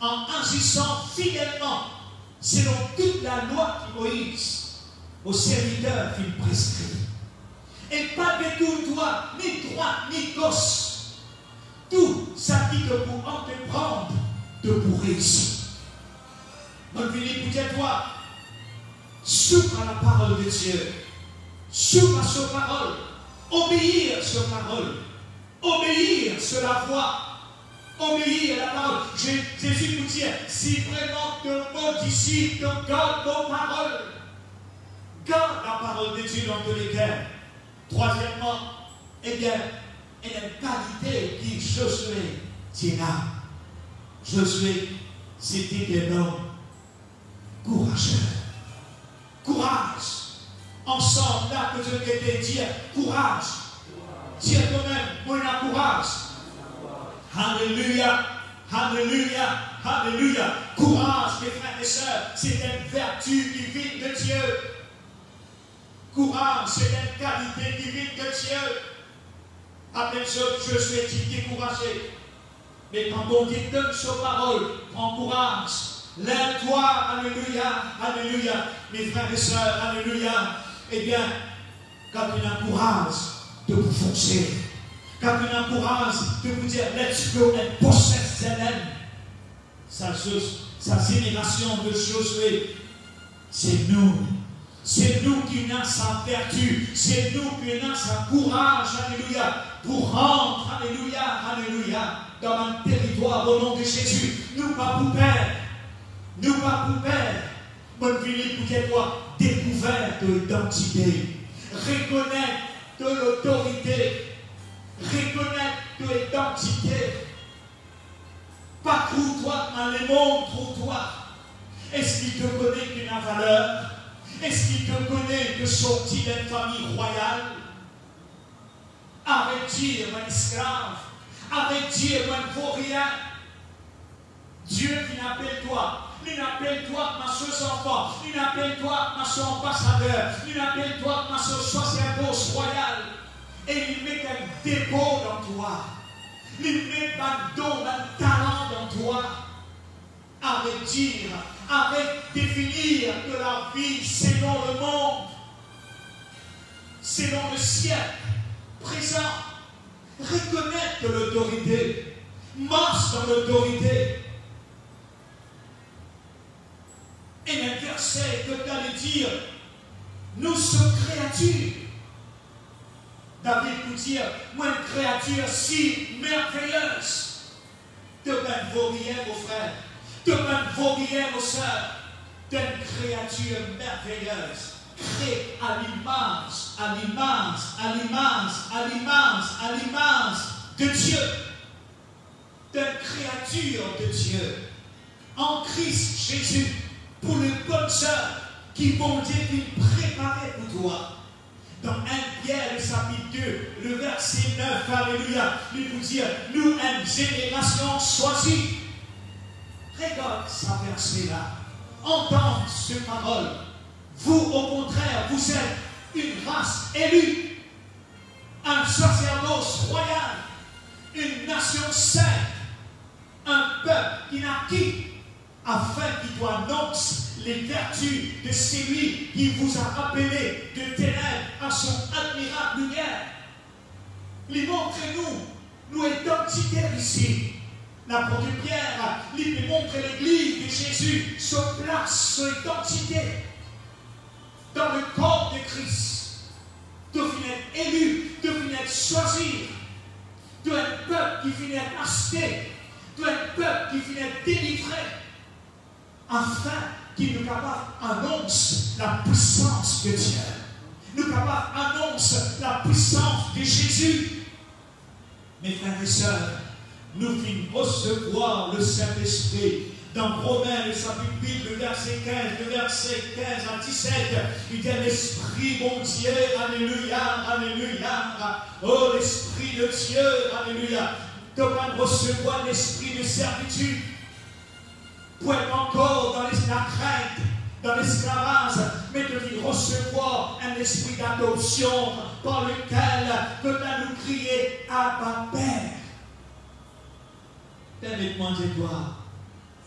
en agissant fidèlement selon toute la loi qui Moïse, aux serviteurs qu'il prescrit. Et pas détourne-toi ni droite ni gauche. Tout ça qui te pour entreprendre te pour réussir. Mon Philippe, toi, souffre à la parole de Dieu. Souffre à sa parole. Obéir à sa parole. Obéir sur la voix. Obéir à la parole. Jésus nous dit, si vraiment te modifie, te garde nos paroles. Garde la parole de Dieu dans tous les cas. Troisièmement, eh bien, il y a une qualité qui Josué tient. Josué, c'était un homme courageux. Courage. Ensemble, là que je vais te dire, courage. Dis toi-même, moi, il courage. Alléluia. Alléluia. Alléluia. Courage, mes frères et sœurs, c'est une vertu divine de Dieu. Courage, c'est une qualité divine de Dieu. Après ça, je suis découragé. Mais quand on dit donne sa parole, prends courage. Lève-toi, alléluia, alléluia. Mes frères et sœurs, alléluia. Eh bien, quand tu as courage de vous foncer, quand tu as courage de vous dire let's go and possess the land, sa génération de Josué, c'est nous. C'est nous qui avons sa vertu, c'est nous qui avons sa courage, alléluia, pour rentrer, alléluia, alléluia, dans un territoire au nom de Jésus. Nous pas pour perdre, nous pas pour perdre. Bonne Philippe, écoutez-moi, découvert de l'identité, reconnaître de l'autorité, reconnaître de l'identité. Parcours-toi dans le monde, trouve-toi. Est-ce qu'il te connaît qu'il a valeur? Est-ce qu'il te connaît que sorti d'une famille royale? Avec Dieu, un esclave. Avec Dieu, un vaurien. Dieu qui n'appelle toi. Il n'appelle toi ma seule enfant. Il n'appelle toi ma seule ambassadeur. Il n'appelle toi ma seule sacerdoce royale. Et il met un dépôt dans toi. Il met un don, un talent dans toi. Avec dire, avec définir de la vie selon le monde, selon le siècle présent, reconnaître de l'autorité, marche dans l'autorité. Et un verset que d'aller dire, nous sommes créatures. David peut dire, moi une créature si merveilleuse. De même vaurien, mon frère. De même vaurien, nos sœurs, d'une créature merveilleuse, créée à l'image, à l'image, à l'image, à l'image, à l'image de Dieu. D'une créature de Dieu, en Christ Jésus, pour les bonnes sœurs qui vont Dieu préparer pour toi. Dans 1 Pierre, le chapitre 2, le verset 9, alléluia, il vous dit, nous, une génération choisie. Regarde ça verset-là. Entends cette parole. Vous, au contraire, vous êtes une race élue, un sacerdoce royal, une nation sainte, un peuple qui n'a qui, afin qu'il vous annonce les vertus de celui qui vous a appelé de ténèbres à son admirable lumière. Il montre-nous, nous identitaires ici. L'apôtre Pierre, il montre l'église de Jésus, sa place, son identité dans le corps de Christ. De finir élu, de finir choisi, d'un peuple qui finit acheté, d'un peuple qui finit délivré, afin qu'il nous capable annonce la puissance de Dieu. Nous capable annonce la puissance de Jésus. Mes frères et sœurs, nous finissons recevoir le Saint-Esprit Dans Romains, le chapitre 8, le verset 15 à 17, il dit l'Esprit, mon Dieu, alléluia, alléluia. Oh, l'Esprit de Dieu, alléluia. De pas recevoir l'esprit de servitude pour être encore dans la crainte, dans l'esclavage, mais de recevoir un esprit d'adoption par lequel peut-être nous crier Abba Père. Permettez-moi de toi,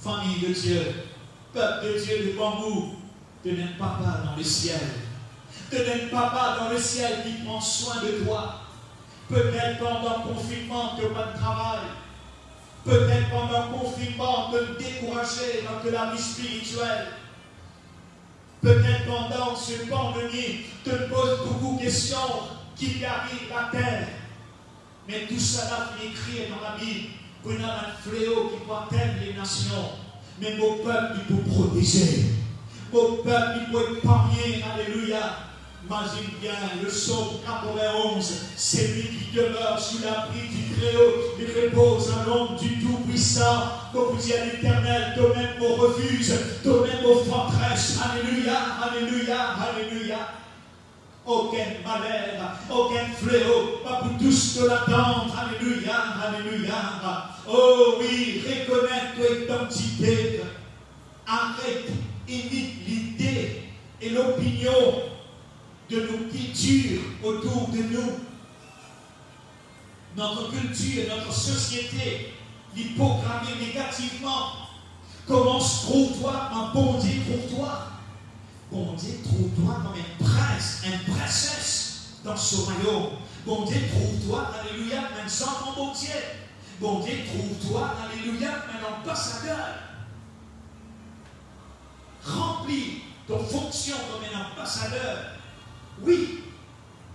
famille de Dieu, peuple de Dieu devant vous, de un papa dans le ciel, de un papa dans le ciel qui prend soin de toi. Peut-être pendant le confinement, tu n'as pas de travail. Peut-être pendant le confinement, de te décourager dans la vie spirituelle. Peut-être pendant ce pandémie, tu te poses beaucoup de questions qui arrivent à terre. Mais tout cela est écrit dans la Bible. Pour y avoir un fléau qui peut atteindre les nations. Mais mon peuple, il peut protéger. Mon peuple, il peut épargner. Alléluia. Imagine bien le psaume 91, c'est lui qui demeure sous l'abri du Très-Haut, il repose à l'ombre du Tout-Puissant. Comme vous dites à l'Éternel, toi-même mon refuge, toi-même mon forteresse. Alléluia, alléluia, alléluia. Aucun malheur, aucun fléau, pas pour tous de l'attendre. Alléluia, alléluia. Oh oui, reconnais ton identité. Arrête, évite l'idée et l'opinion de nos cultures autour de nous. Notre culture, notre société, l'y programmer négativement. Commence, trouve-toi un bon Dieu pour toi. Bon Dieu, trouve-toi comme un prince, une princesse dans ce royaume. Bon Dieu, trouve-toi, alléluia, un enfant bon Dieu. Bon Dieu, trouve-toi, alléluia, un ambassadeur. Remplis ton fonction comme un ambassadeur. Oui,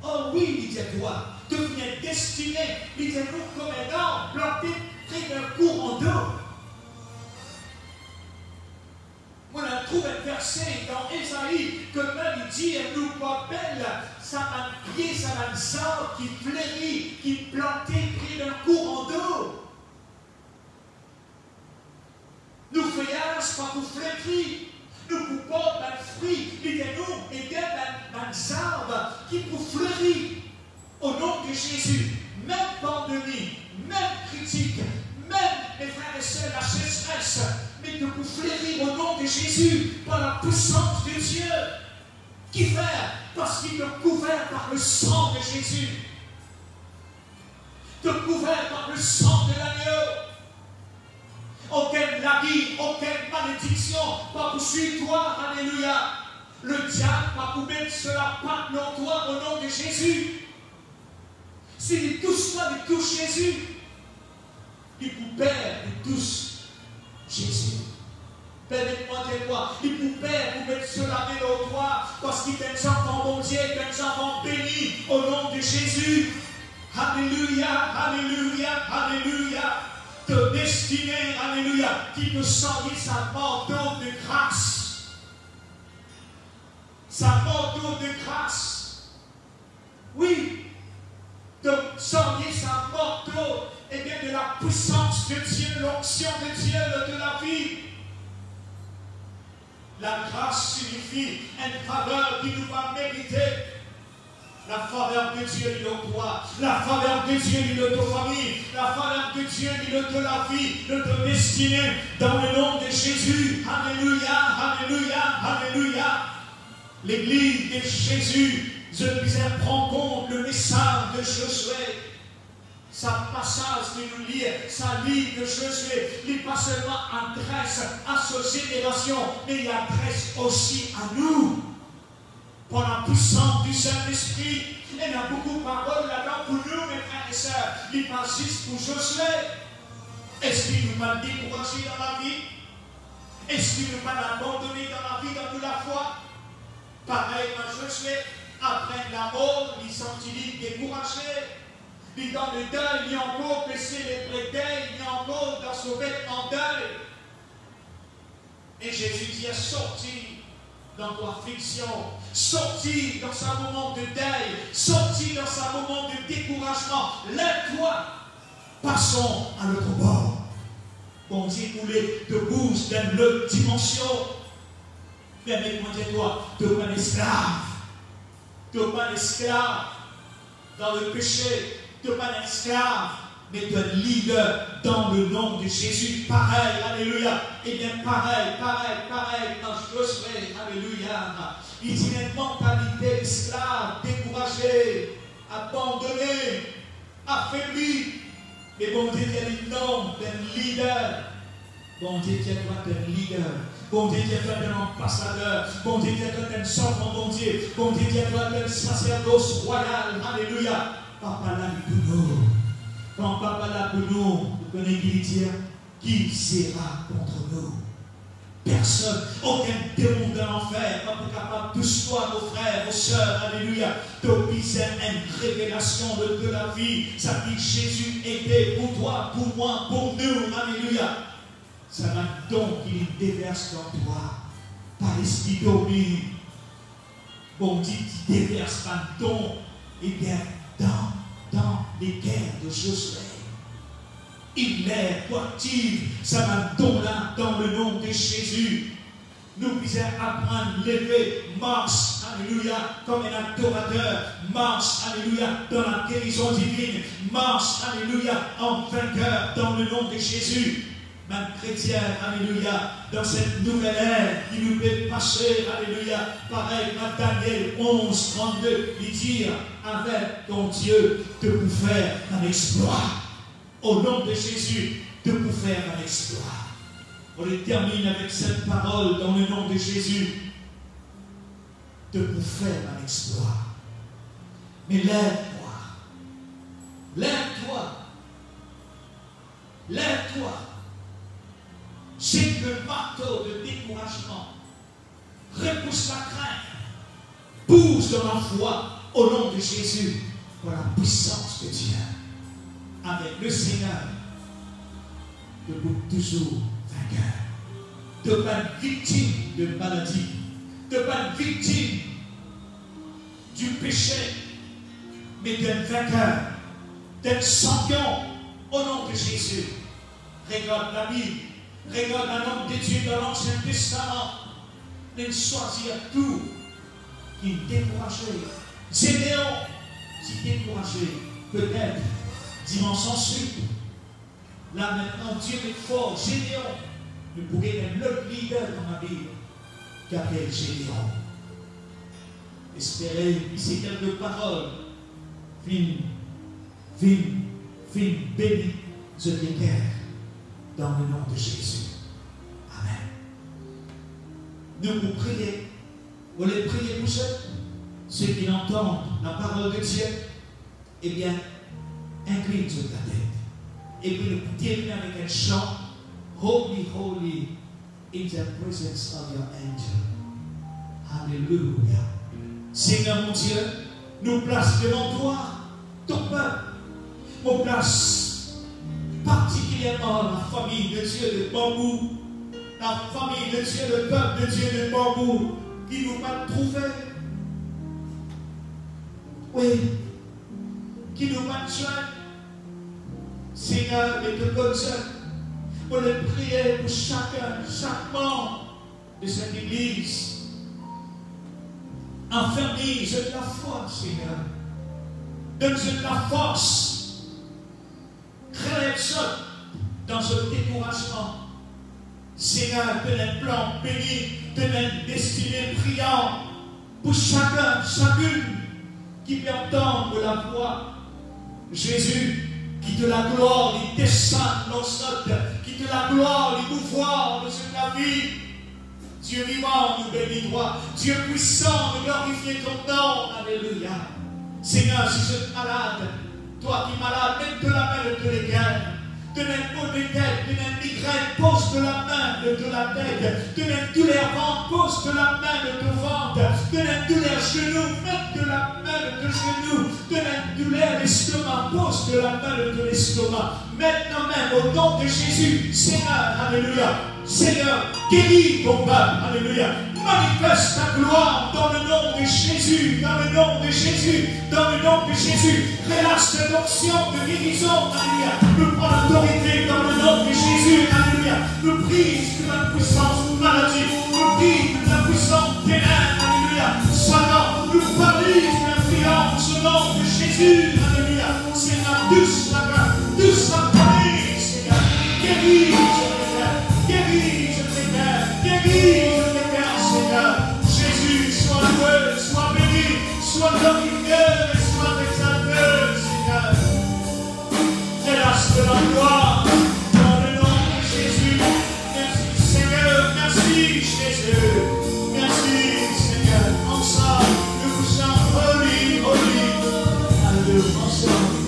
oh oui, disait-toi, devenir destiné, disait-nous comme un arbre planté près d'un courant d'eau. On a trouvé un verset dans Ésaïe que même il dit, elle nous voit belle, ça va pied, ça va le arbre qui fleurit, qui est planté près d'un courant d'eau. Nous feuillages pas pour fleurir. Nous coupons un fruit, dites-nous, et bien un arbre qui pour fleurir au nom de Jésus. Même pandémie, même critique, même, mes frères et sœurs, la sécheresse, mais que pour fleurir au nom de Jésus, par la puissance de Dieu. Qui fait? Parce qu'il est couvert par le sang de Jésus. Te couvert par le sang de l'agneau. Aucune maladie, aucune malédiction, pas pour suivre toi, alléluia. Le diable va vous mettre cela pas dans toi au nom de Jésus. S'il touche toi, il touche Jésus. Il vous perd, il touche Jésus. Permettez-moi de voir, il vous perd, vous mettre cela dans toi, parce qu'il est un enfant bon Dieu, un enfant béni au nom de Jésus. Alléluia, alléluia, alléluia. De destinée, alléluia, qui peut sortir sa manteau de grâce. Sa manteau de grâce. Oui, de sortir sa manteau, et bien de la puissance de Dieu, l'onction de Dieu de la vie. La grâce signifie une faveur qui nous va mériter. La faveur de Dieu est de toi. La faveur de Dieu est de ta famille. La faveur de Dieu est de la vie, de ta destinée. Dans le nom de Jésus. Alléluia, alléluia, alléluia. L'église de Jésus, je disais, prend compte le message de Josué. Sa passage que nous lisons, sa livre de Josué, il n'est pas seulement adresse à sa génération, mais il adresse aussi à nous. Par la puissance du Saint-Esprit, il y a beaucoup de paroles là-dedans pour nous, mes frères et sœurs. Il pas juste pour Josué. Est-ce qu'il nous a découragé dans la vie? Est-ce qu'il nous a abandonné dans la vie, dans toute la foi? Pareil à Josué, après la mort, il sentit découragé. Il dans le deuil, il y a encore baissé les bretelles, il y a encore dans son vêtement deuil. Et Jésus dit, sorti dans ton affliction, sorti dans un moment de deuil, sorti dans un moment de découragement. Lève-toi, passons à l'autre bord. Bon Dieu voulait te bouge dans l'autre dimension. Mais moi, dis-toi, tu n'es pas un esclave. Tu n'es pas un esclave dans le péché. Tu n'es pas un esclave, mais tu es un leader dans le nom de Jésus. Pareil, alléluia. Et bien pareil, dans Josué, alléluia. Il dit une mentalité d'esclave, découragé, abandonné, affaibli. Mais bon Dieu, tu as dit non, tu es un leader. Bon Dieu, tu es un leader. Bon Dieu, tu es un ambassadeur. Bon Dieu, tu es un servant, bon Dieu. Bon Dieu, tu es un sacerdoce royal. Alléluia. Papa là pour nous. Quand papa là pour nous, vous connaissez qui dit qui sera contre nous? Personne, aucun démon de l'enfer, pas capable, tous toi, nos frères, nos sœurs, alléluia, de viser une révélation de la vie. Ça dit Jésus était pour toi, pour moi, pour nous, alléluia. C'est un don qu'il déverse dans toi, par l'esprit domine. Bon Dieu, qui déverse un don, et bien, dans les guerres de Josué. Il est actif, ça va don là dans le nom de Jésus. Nous pouvons apprendre, lever, marche, alléluia, comme un adorateur, marche, alléluia, dans la guérison divine, marche, alléluia, en vainqueur dans le nom de Jésus. Même chrétien, alléluia, dans cette nouvelle ère qui nous fait passer, alléluia, pareil, Daniel 11, 32, lui dire, avec ton Dieu, de vous faire un exploit. Au nom de Jésus, de vous faire un exploit. On les termine avec cette parole dans le nom de Jésus. De vous faire un exploit. Mais lève-toi. Lève-toi. Lève-toi. Jette le marteau de découragement. Repousse la crainte. Pousse dans la foi au nom de Jésus pour la puissance de Dieu. Avec le Seigneur, debout toujours vainqueur. De pas être victime de maladie, de pas être victime du péché, mais d'être vainqueur, d'être champion au nom de Jésus. Regarde la Bible, regarde un homme de Dieu dans l'Ancien Testament, de choisir tout qui est découragé. Gédéon, si découragé, peut-être. Dimanche ensuite, là maintenant Dieu est fort, Gédéon. Nous pourrions être l'autre leader dans la Bible qu'appelle Gédéon. Espérez, ici quelques paroles. Fin béni, je déclare dans le nom de Jésus. Amen. Nous vous prions, vous les priez pour ceux qui entendent la parole de Dieu, eh bien, incline sur ta tête. Et puis nous terminons avec un chant. Holy, holy, in the presence of your angel. Alléluia. Seigneur mon Dieu, nous place devant toi, ton peuple. On place particulièrement la famille de Dieu de Bambou, la famille de Dieu, le peuple de Dieu de Bambou, qui nous va trouver. Oui. Qui nous va joindre. Seigneur, et de bonnes œuvres, pour le prier pour chacun, chaque membre de cette église. Enfermise de la foi, Seigneur. Donne-nous de la force. Crée-nous dans ce découragement. Seigneur, donne un plan béni, donne une destinée brillante pour chacun, chacune qui peut entendre la voix. Jésus, qui de la gloire, il descend dans notre, qui de la gloire, il pouvoir de cette vie. Dieu vivant, nous bénissons. Dieu puissant, nous glorifions ton nom. Alléluia. Seigneur, si je suis malade, toi qui es malade, mets de la main de les guerres. Tenez un mot de tête, tenez un migraine, pose de la main de la tête. Tenez une douleur ventre, pose de la main de ton ventre. Tenez une douleur genou, mets de la main de ton genou. Tenez une douleur l'estomac, pose de la main de ton estomac. Maintenant même, au nom de Jésus, Seigneur, alléluia. Seigneur, guéris ton peuple. Alléluia. Manifeste ta gloire dans le nom de Jésus, dans le nom de Jésus, dans le nom de Jésus. Relâche cette onction de guérison. Alléluia. Nous prenons l'autorité dans le nom de Jésus. Alléluia. Nous brise de la puissance maladie. Nous brise de la puissance ténèbres. Alléluia. Satan, nous brise l'influence au nom de Jésus. Alléluia. Seigneur, douce la main, douce la famille, Seigneur. Guéris, Seigneur. Guéris, Seigneur. Guéris, Seigneur. Jésus, sois loué, sois béni, sois glorifié, sois exalté, Seigneur. Relâche de la gloire dans le nom de Jésus. Merci, Seigneur. Merci, Jésus. Merci, Seigneur. Ensemble, nous vous chantons holy, holy. Alléluia, ensemble.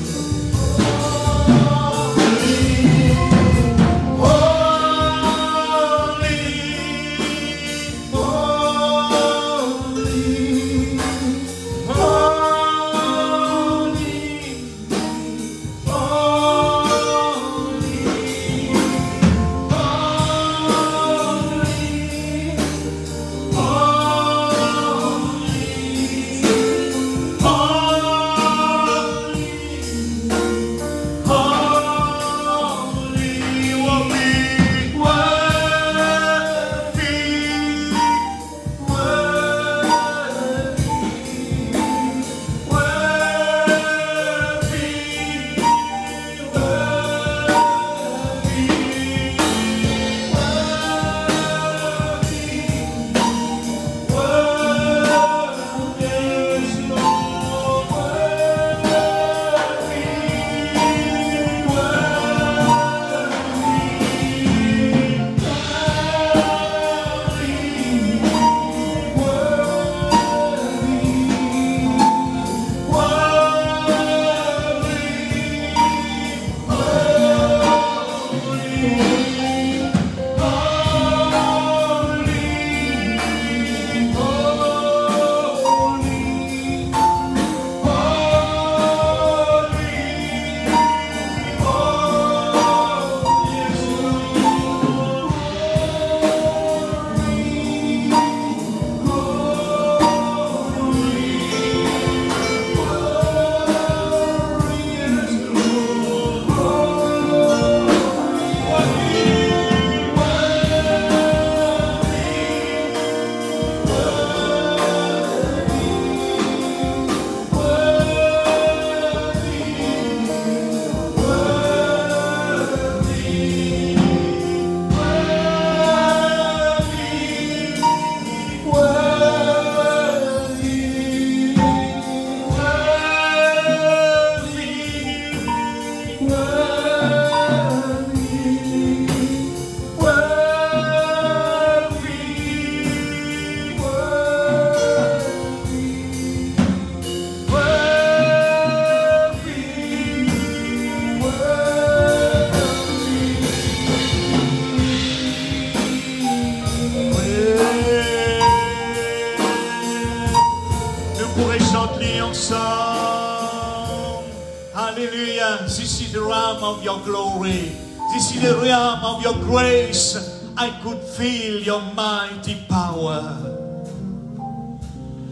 This is the realm of your glory. This is the realm of your grace. I could feel your mighty power.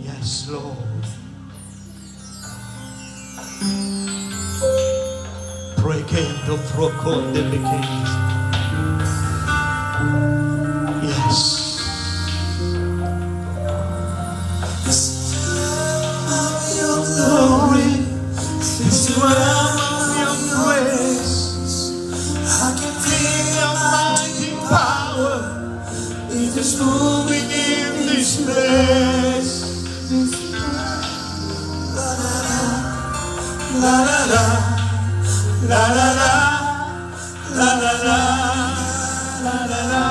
Yes, Lord. Pregando froconde pequeños. Yes. Glory, this is what I'm of your grace. I can feel your mighty power. It is moving in this place. La la la, la la la, la la la, la la la,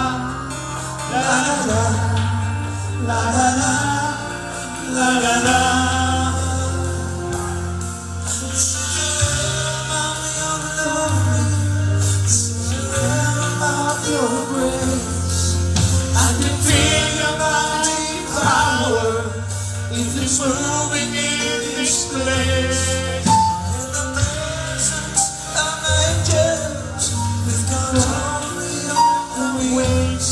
la la la, la la la, la la la. Moving in this place, in the presence of angels, we've got glory on the wings.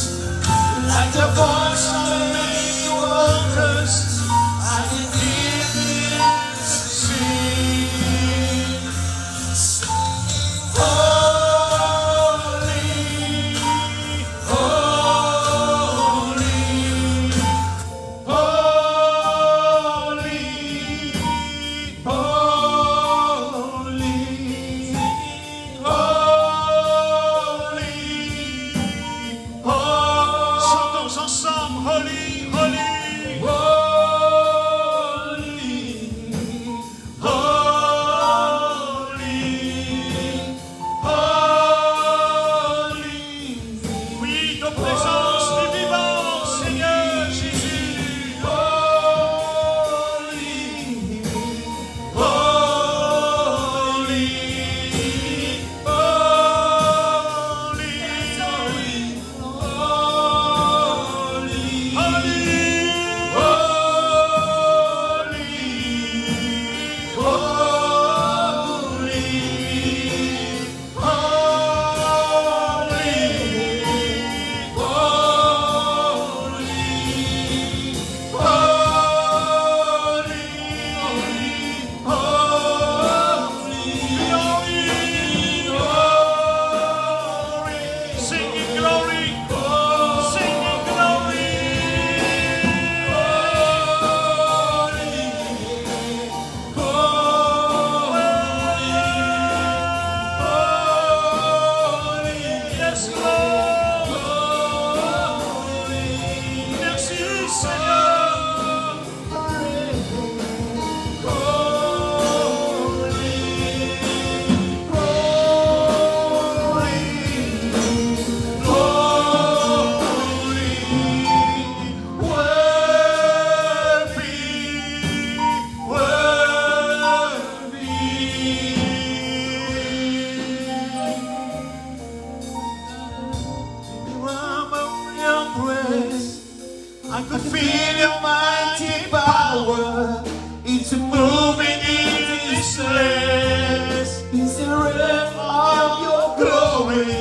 feel your mighty power. It's moving in this place. It's the realm of your glory.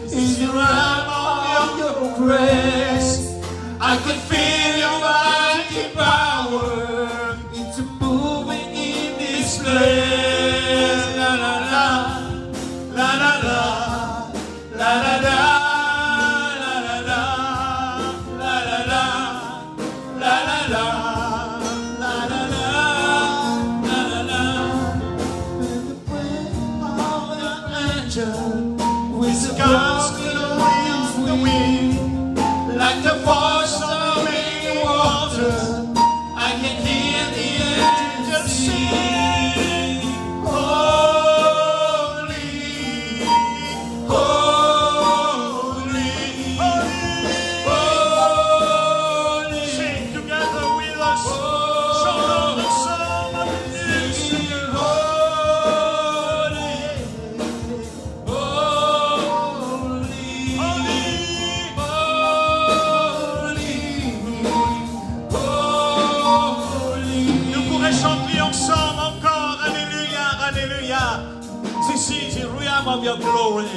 It's the realm of your grace. I can feel your mighty power. It's moving in this place. La la la, la la la, la la la. With God's glory on the wind, like the voice of many waters, I can hear the angels sing. Holy, holy, holy. Sing together with us. Shout the song of the This is the realm of your glory.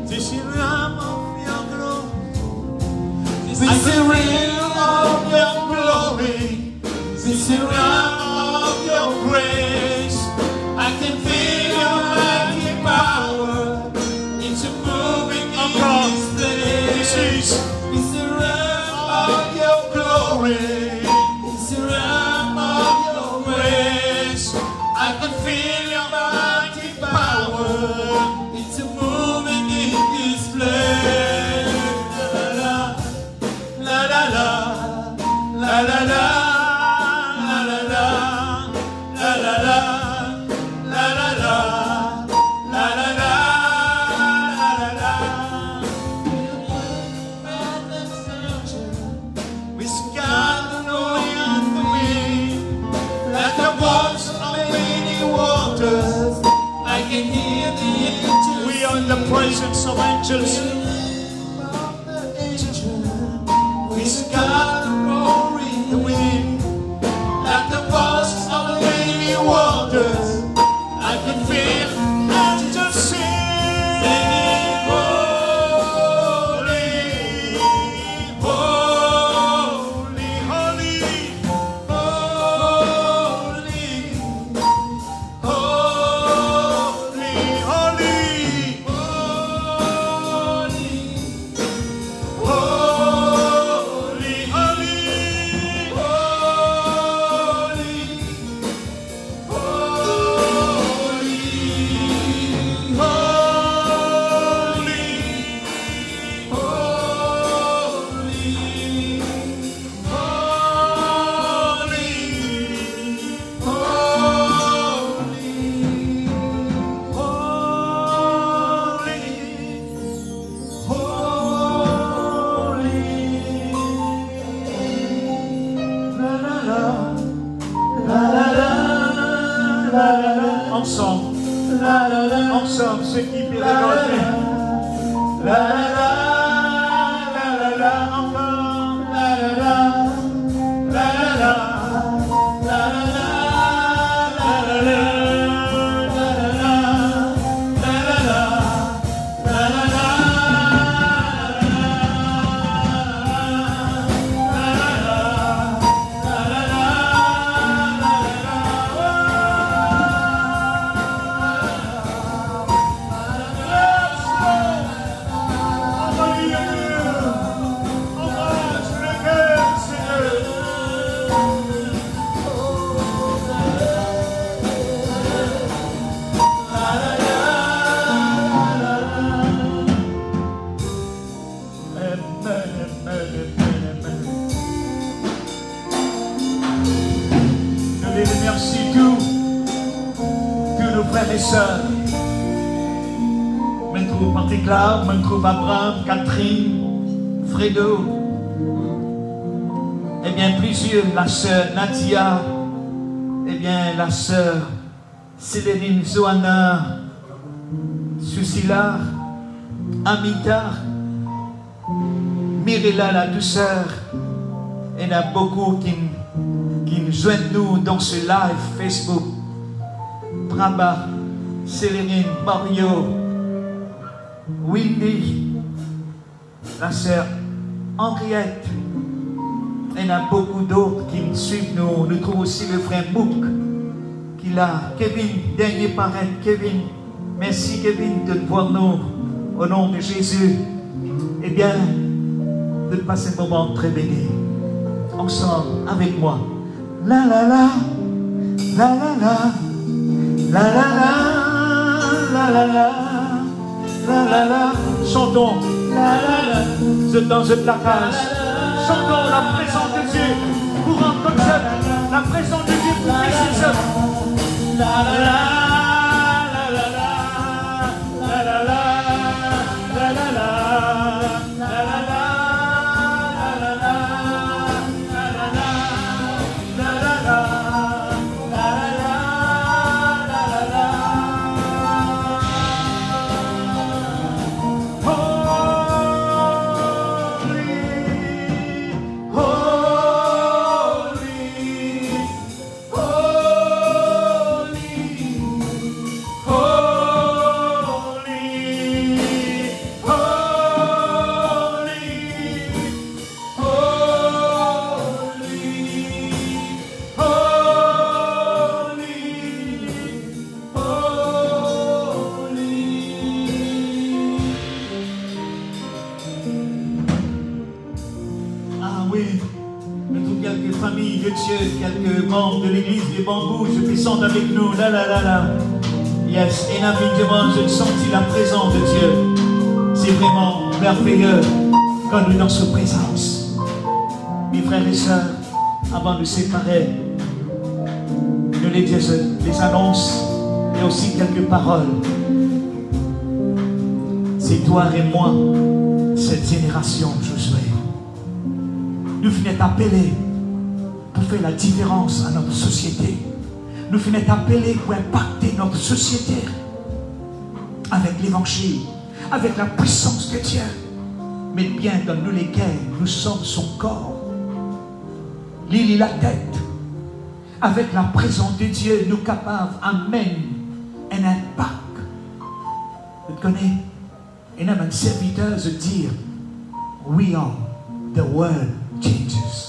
This is the realm of your glory. This is the realm of your glory. This is the realm of your grace. I can feel your mighty power. It's moving in this place. This is the realm of your glory. I can feel your mighty power. It's moving in this place. La la la, la la la, la la la, la la la, la la la, la la la, with God blowing on the wind, like the voice of many waters, I can hear the angels. We are in the presence of angels. With God roaring the wind, like the voice of many waters, I can feel angels sing. Ensemble, ensemble, ceux qui peuvent regarder. La la la, la la la, encore. La la la, la la la, la la la, la la la. Merci tous nos frères et sœurs. Je trouve Martin-Claude, je trouve Abraham, Catherine, Fredo. Eh bien, plusieurs, la sœur Nadia, eh bien, la sœur Céline Zoana, Susila, Amita, Mirella, la douceur. Il y en a beaucoup qui nous joignent nous dans ce live Facebook. Braba, Céline, Mario, Windy, la sœur Henriette. Il y en a beaucoup d'autres qui nous suivent nous. Nous trouvons aussi le frère Mouk qui est là. Kevin, dernier parrain, Kevin. Merci Kevin de voir nous au nom de Jésus. Eh bien, de passer un moment très béni. Ensemble, avec moi. La la la, la la la, la la la, la la la, la la la. Chantons, la la la, je danse le placage. Chantons la présence de Dieu pour rendre comme ça, la présence de Dieu pour faire ses œuvres. La la la, la la la, la la la, la la la, la la la. Quelques membres de l'église des bambous, je fais sentir avec nous, là là là là. Yes, et évidemment, je senti la présence de Dieu. C'est vraiment merveilleux quand nous sommes dans sa présence. Mes frères et sœurs, avant de se séparer, nous les annonces et aussi quelques paroles. C'est toi et moi, cette génération, Josué. Nous venons t'appeler pour faire la différence à notre société. Nous venons t'appeler pour impacter notre société avec l'évangile, avec la puissance de Dieu. Mais bien dans nous lesquels nous sommes son corps. L'île la tête. Avec la présence de Dieu, nous capables d'amener un impact. Vous connaissez? Et même un serviteur de dire, we are the world changers.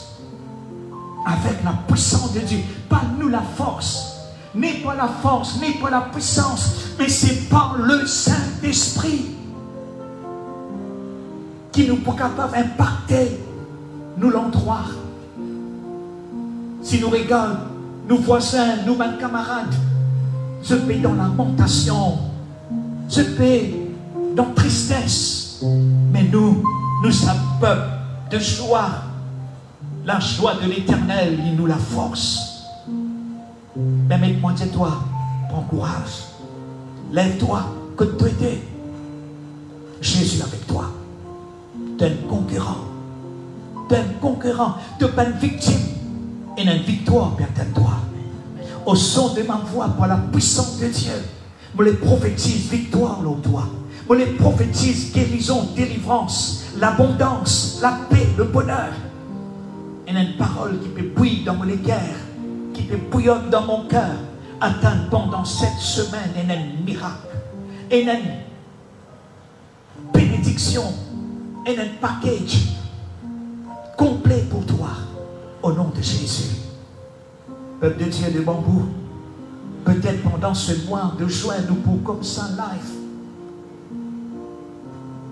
Avec la puissance de Dieu, pas nous la force, ni pas la force, ni pas la puissance, mais c'est par le Saint-Esprit qui nous peut capable d'impacter nous l'endroit. Si nous regardons nos voisins, nos mêmes camarades, je paie dans la lamentation, je paie dans la tristesse, mais nous sommes peuple de joie. La joie de l'Éternel, il nous la force. Permets-moi de dire, toi, prends courage. Lève-toi, que tu es. Jésus avec toi. Tu es un conquérant. Tu es un conquérant. Tu n'es pas une victime. Et une victoire pertient à toi. Au son de ma voix, par la puissance de Dieu, je les prophétise victoire dans toi. Je les prophétise guérison, délivrance, l'abondance, la paix, le bonheur. Il y a une parole qui peut bouillir dans mon guerres, qui peut bouillonner dans mon cœur, atteindre pendant cette semaine un miracle, une bénédiction, un package complet pour toi, au nom de Jésus. Peuple de Dieu de bambou, peut-être pendant ce mois de juin, nous pouvons comme ça live.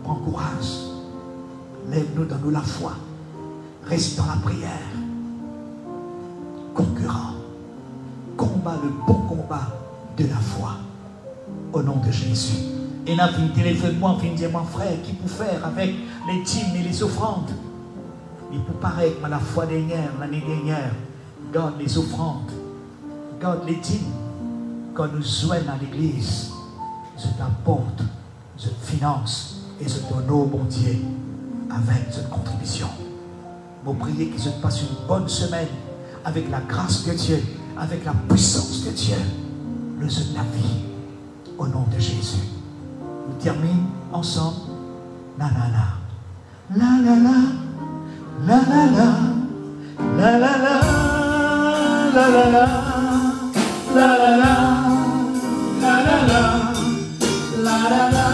Prends courage, lève-nous dans nous la foi. Reste dans la prière. Concurrent. Combat le bon combat de la foi. Au nom de Jésus. Et là, téléphone-moi, dire mon frère, qui peut faire avec les dîmes et les offrandes. Il peut paraître que la foi dernière, l'année dernière, garde les offrandes, garde les dîmes. Quand nous joignons à l'église, je t'apporte, je te finance et je te donne au bon Dieu avec cette contribution. Vous priez que je passe une bonne semaine avec la grâce de Dieu, avec la puissance de Dieu, le jeu de la vie, au nom de Jésus. Nous terminons ensemble La la la. La la la. La la la. La la la. La la la. La la la. La la la. La la la.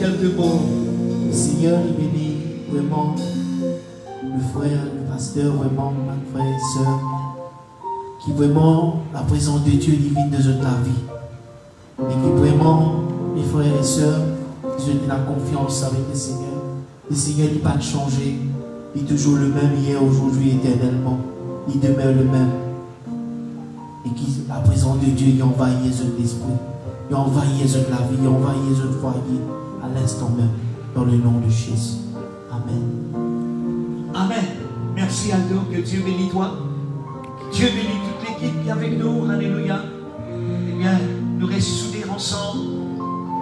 Quelques mots. Le Seigneur il bénit vraiment le frère, le pasteur, vraiment, ma frère et soeur, qui vraiment la présence de Dieu divine dans la vie. Et qui vraiment, mes frères et sœurs, je donne la confiance avec le Seigneur. Le Seigneur n'est pas changé. Il est toujours le même hier, aujourd'hui, éternellement. Il demeure le même. Et qui, la présence de Dieu, il envahit l'esprit. Il envahit la vie, il envahit le foyer. À l'instant même, dans le nom de Jésus. Amen. Amen. Merci Aldo, que Dieu bénisse toi. Que Dieu bénisse toute l'équipe qui est avec nous. Alléluia. Eh bien, nous restons soudés ensemble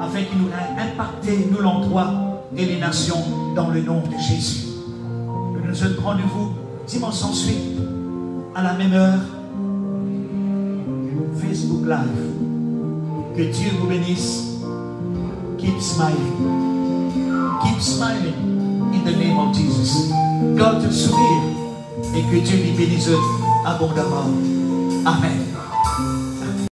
afin qu'il nous ait impacté, nous l'endroit et les nations dans le nom de Jésus. Nous nous donnerons rendez-vous dimanche ensuite à la même heure. Facebook Live. Que Dieu vous bénisse. Keep smiling. Keep smiling in the name of Jesus. God te sourire et que Dieu lui bénisse abondamment. Amen.